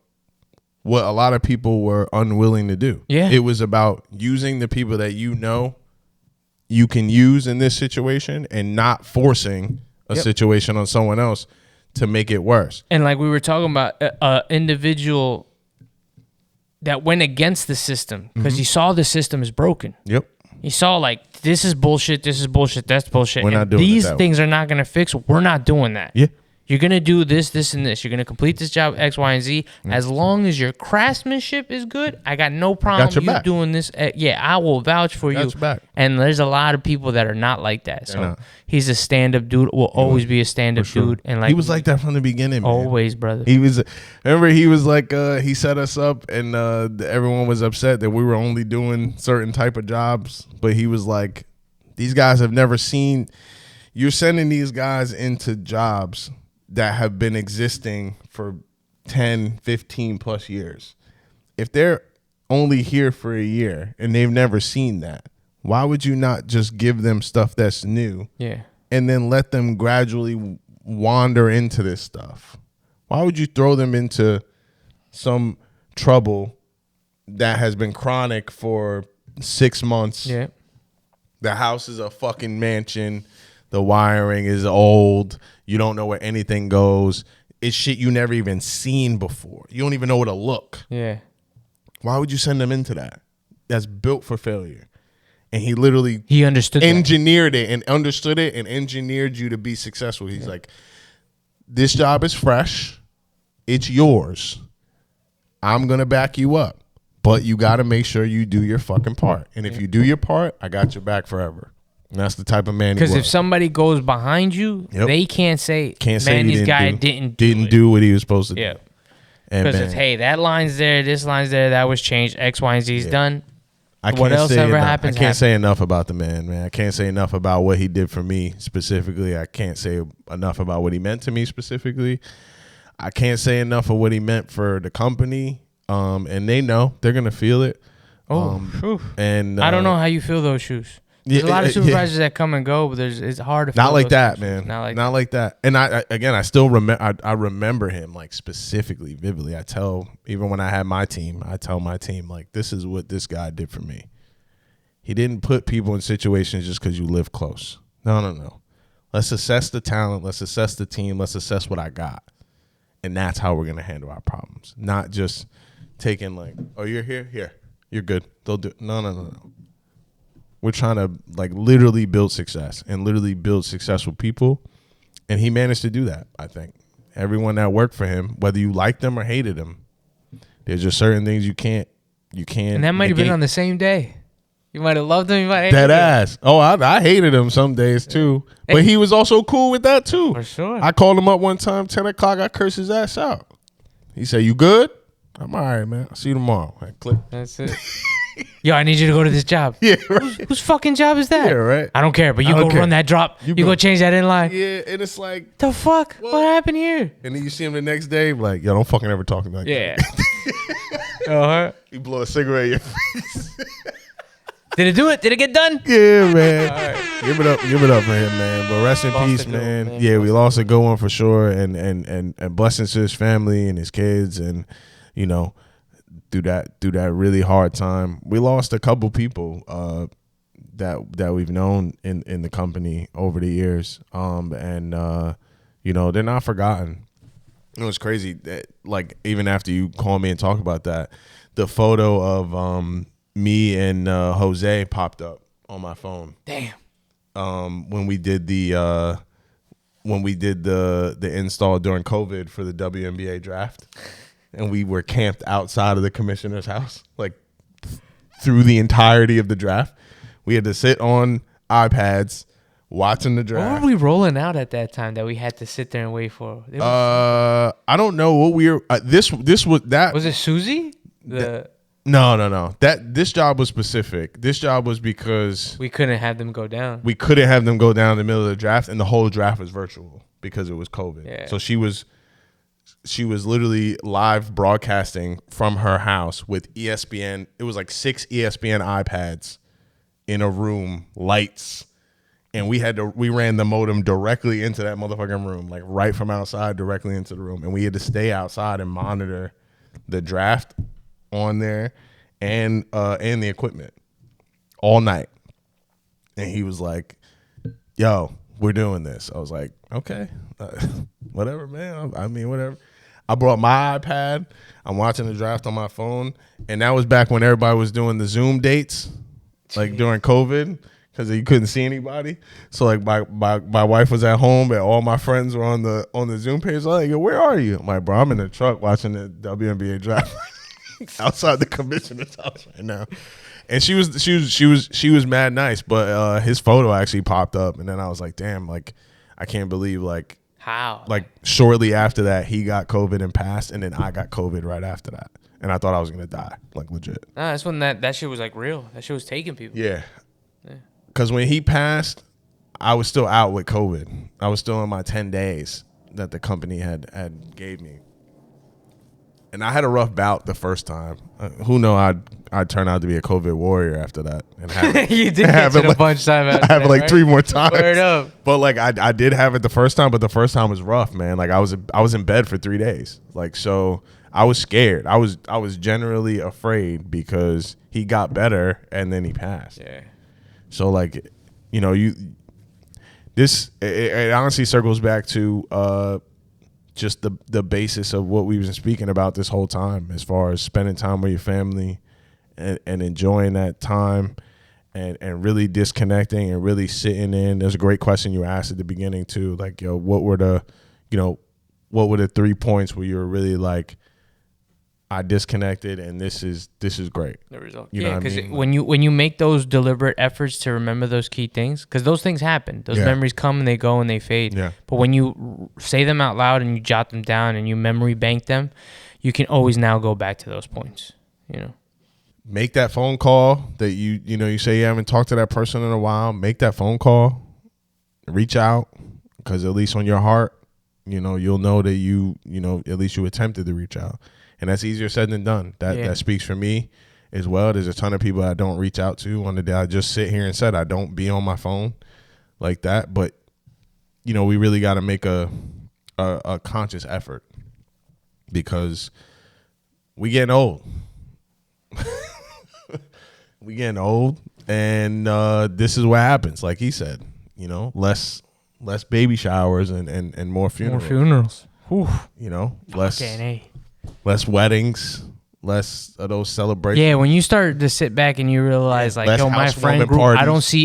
what a lot of people were unwilling to do. Yeah. It was about using the people that you know you can use in this situation and not forcing a situation on someone else to make it worse. And like we were talking about, an individual that went against the system because he saw the system is broken. Yep. He saw like, this is bullshit, that's bullshit. We're not and doing it these that way. things are not going to fix. We're not doing that. Yeah. You're going to do this, this, and this. You're going to complete this job X, Y, and Z. As long as your craftsmanship is good, I got no problem your you back. doing this. Yeah, I will vouch for Got you. your back. And there's a lot of people that are not like that. So not. he's a stand-up dude. Will always be a stand-up dude. And like he was like that from the beginning, man. always, brother. He was, remember, he was like, he set us up, and everyone was upset that we were only doing certain type of jobs. But he was like, these guys have never seen. You're sending these guys into jobs that have been existing for 10, 15 plus years. If they're only here for a year and they've never seen that, why would you not just give them stuff that's new? Yeah. And then let them gradually wander into this stuff? Why would you throw them into some trouble that has been chronic for 6 months? Yeah. The house is a fucking mansion. The wiring is old. You don't know where anything goes. It's shit you never even seen before. You don't even know where to look. Yeah. Why would you send them into that? That's built for failure. And he literally Understood engineered it and understood it and engineered you to be successful. He's like, this job is fresh. It's yours. I'm going to back you up. But you got to make sure you do your fucking part. And if you do your part, I got your back forever. And that's the type of man he was. Because if somebody goes behind you, they can't say, man, this guy didn't do what he was supposed to do. Yeah. And Because man, it's, hey, that line's there, this line's there, that was changed, X, Y, and Z is done. I What can't else say ever enough. happens, I can't happens. say enough about the man. I can't say enough about what he did for me specifically. I can't say enough about what he meant to me specifically. I can't say enough of what he meant for the company. And they know. They're going to feel it. And I don't know how you feel those shoes. There's a lot of supervisors that come and go, but it's hard to feel not like those that, shoes. man. Not like that. And I still remember. I remember him like specifically, vividly. I tell, even when I had my team, I tell my team like, this is what this guy did for me. He didn't put people in situations just because you live close. No. Let's assess the talent. Let's assess the team. Let's assess what I got, and that's how we're gonna handle our problems. Not just taking like, oh, you're here, you're good. They'll do. No. We're trying to like literally build success and literally build successful people. And he managed to do that, I think. Everyone that worked for him, whether you liked them or hated them, there's just certain things you can't. And that might have been on the same day. You might have loved him. You might have Dead ass. Oh, I hated him some days too. But he was also cool with that too. For sure. I called him up one time, 10 o'clock. I cursed his ass out. He said, you good? I'm all right, man. I'll see you tomorrow. I click. That's it. Yo, I need you to go to this job. Yeah, right. Whose fucking job is that? Yeah, right. I don't care, but you go run that drop. You go change that inline. Yeah, and it's like, The fuck? What happened here? and then you see him the next day, like, yo, don't fucking ever talk to me like Yeah. that. You blow a cigarette in your face. Did it do it? Did it get done? Yeah, man. Give it up for him, man. But rest in Lost peace, a good man. one, man. Yeah, we lost a good one for sure, and blessings to his family and his kids, and you know, through that really hard time. We lost a couple people that we've known in the company over the years, and you know, they're not forgotten. It was crazy that, like, even after you call me and talk about that, the photo of me and Jose popped up on my phone. Damn. When we did the install during COVID for the WNBA draft, and we were camped outside of the commissioner's house, like through the entirety of the draft. We had to sit on iPads watching the draft. What were we rolling out at that time that we had to sit there and wait for? I don't know what we were. This was that. Was it Susie? No. This job was specific. This job was because We couldn't have them go down. we couldn't have them go down in the middle of the draft, and the whole draft was virtual because it was COVID. Yeah. So she was literally live broadcasting from her house with ESPN. It was like 6 ESPN iPads in a room, lights, and we ran the modem directly into that motherfucking room, like right from outside directly into the room, and we had to stay outside and monitor the draft on there and the equipment all night. And he was like, yo, we're doing this. I was like, okay, whatever, man. I mean, whatever. I brought my iPad. I'm watching the draft on my phone. And that was back when everybody was doing the Zoom dates. like during COVID, because he couldn't see anybody. So like my wife was at home and all my friends were on the Zoom page. Like, where are you? I'm like, bro, I'm in the truck watching the WNBA draft outside the commissioner's house right now. And she was mad nice, but his photo actually popped up, and then I was like, damn, like I can't believe like how like shortly after that he got COVID and passed, and then I got COVID right after that, and I thought I was gonna die, like legit. Nah, that's when that shit was like real. That shit was taking people. Yeah. Because when he passed, I was still out with COVID. I was still in my 10 days that the company had gave me. And I had a rough bout the first time. Who knew I'd turn out to be a COVID warrior after that. And have You did have it a bunch of times. I have it like 3 more times. Word up. But like I did have it the first time, but the first time was rough, man. Like I was in bed for 3 days. Like, so I was scared. I was generally afraid because he got better and then he passed. Yeah. So like, you know, it honestly circles back to just the basis of what we've been speaking about this whole time, as far as spending time with your family and enjoying that time and really disconnecting and really sitting in. There's a great question you asked at the beginning too, like, yo, what were the 3 points where you were really like, I disconnected, and this is great. The result. You know what I because mean? when you make those deliberate efforts to remember those key things, because those things happen. Those memories come and they go and they fade. Yeah. But when you say them out loud and you jot them down and you memory bank them, you can always now go back to those points. You know. Make that phone call that you say you haven't talked to that person in a while. Make that phone call. Reach out, because at least on your heart, you'll know that at least you attempted to reach out. And that's easier said than done. That speaks for me as well. There's a ton of people I don't reach out to on the day. I just sit here and said I don't be on my phone like that. But, we really got to make a conscious effort, because we getting old. We getting old, and this is what happens. Like he said, less baby showers and more funerals. More funerals. Whew. Less weddings, less of those celebrations. Yeah, when you start to sit back and you realize, like, yo, my friend group, parties.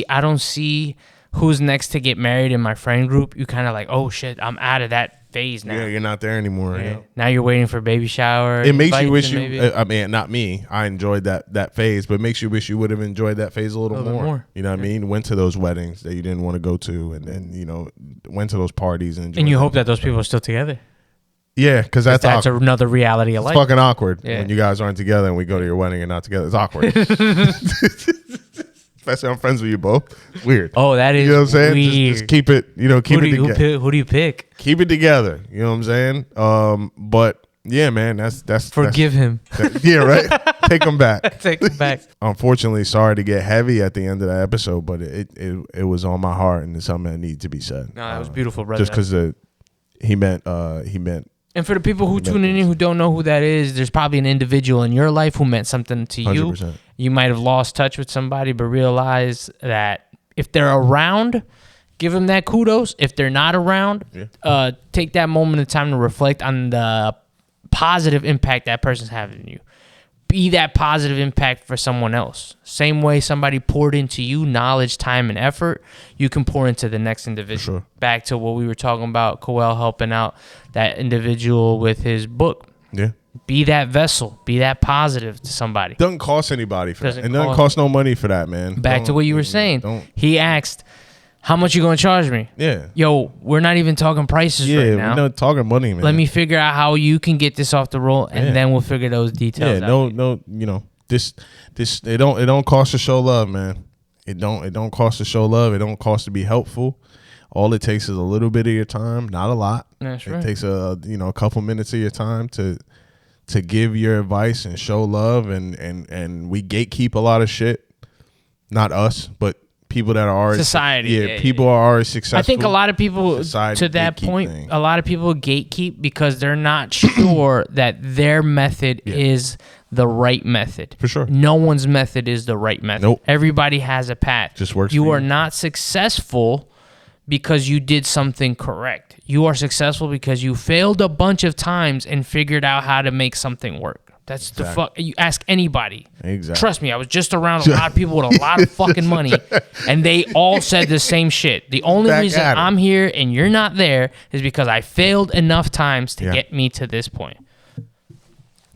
I don't see who's next to get married in my friend group. You kind of like, oh shit, I'm out of that phase now. Yeah, you're not there anymore. Yeah. Now you're waiting for baby shower. It makes you wish I mean, not me. I enjoyed that phase, but it makes you wish you would have enjoyed that phase a little more. You know what I mean? Went to those weddings that you didn't want to go to, and then went to those parties and you hope that those people are still together. Yeah, because that's another reality of life. It's fucking awkward when you guys aren't together and we go to your wedding and not together. It's awkward. Especially I'm friends with you both. Weird. Oh, that is, you know what I'm saying? Weird. Just keep it, keep it together. Who do you pick? Keep it together. You know what I'm saying? But yeah, man, that's forgive him. Yeah, right. Take him back. Take him back. Unfortunately, sorry to get heavy at the end of the episode, but it was on my heart, and it's something that needed to be said. No, that was beautiful, brother. Just because he meant. And for the people who tune in who don't know who that is, there's probably an individual in your life who meant something to you. 100%. You might have lost touch with somebody, but realize that if they're around, give them that kudos. If they're not around, take that moment of time to reflect on the positive impact that person's having on you. Be that positive impact for someone else. Same way somebody poured into you knowledge, time, and effort, you can pour into the next individual. Sure. Back to what we were talking about, Coel helping out that individual with his book. Yeah. Be that vessel. Be that positive to somebody. Doesn't cost anybody for that. It doesn't cost no money for that, man. Back to what you were saying. He asked, how much you going to charge me? Yeah. Yo, we're not even talking prices right now. We're not talking money, man. Let me figure out how you can get this off the roll, and then we'll figure those details out. This it don't cost to show love, man. It don't cost to show love. It don't cost to be helpful. All it takes is a little bit of your time, not a lot. That's right. It takes a couple minutes of your time to give your advice and show love, and we gatekeep a lot of shit. Not us, but people that are already society. People are already successful. I think a lot of people, to that point, a lot of people gatekeep because they're not sure that their method is the right method. For sure. No one's method is the right method. Nope. Everybody has a path. Just works. You are not successful because you did something correct. You are successful because you failed a bunch of times and figured out how to make something work. That's the fuck. You ask anybody. Exactly. Trust me, I was just around a lot of people with a lot of fucking money, and they all said the same shit. The only reason I'm here and you're not there is because I failed enough times to get me to this point.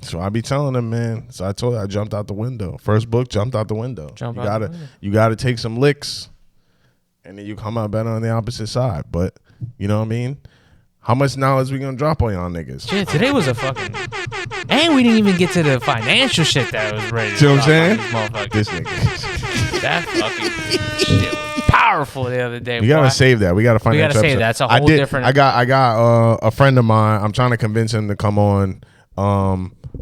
So I be telling them, man. So I told you I jumped out the window. First book, jumped out the window. You gotta take some licks, and then you come out better on the opposite side. But you know what I mean? How much knowledge we gonna drop on y'all niggas? Shit, today was a fucking... And we didn't even get to the financial shit that was ready to see what I'm saying? This nigga. That fucking shit was powerful the other day. We gotta save that. We gotta find that. We gotta save that. That's a whole different... I got a friend of mine. I'm trying to convince him to come on.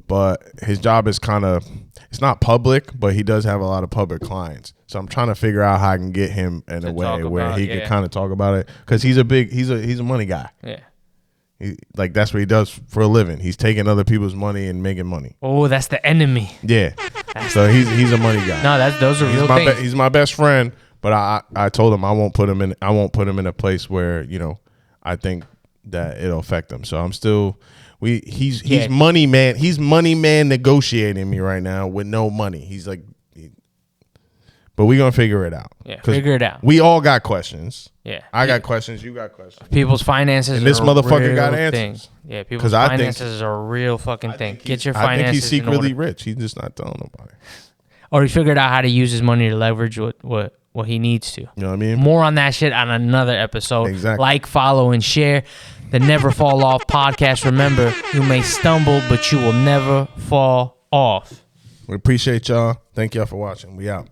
But his job is kind of... It's not public, but he does have a lot of public clients. So I'm trying to figure out how I can get him in a way where he can kind of talk about it, because he's a money guy. Yeah. Like that's what he does for a living. He's taking other people's money and making money. Oh, that's the enemy. Yeah. So he's a money guy. No, those are real things. He's my best friend, but I told him I won't put him in a place where, you know, I think that it'll affect him. So I'm still he's money man. He's money man negotiating me right now with no money. He's like, but we're gonna figure it out. Yeah, figure it out. We all got questions. Yeah, I got questions. You got questions. People's finances. And this motherfucker got answers. Thing. Yeah, people's finances are a real fucking thing. Get your finances. I think he's secretly rich. He's just not telling nobody. Or he figured out how to use his money to leverage what he needs to. You know what I mean? More on that shit on another episode. Exactly. Like, follow, and share the Never Fall Off podcast. Remember, you may stumble, but you will never fall off. We appreciate y'all. Thank y'all for watching. We out.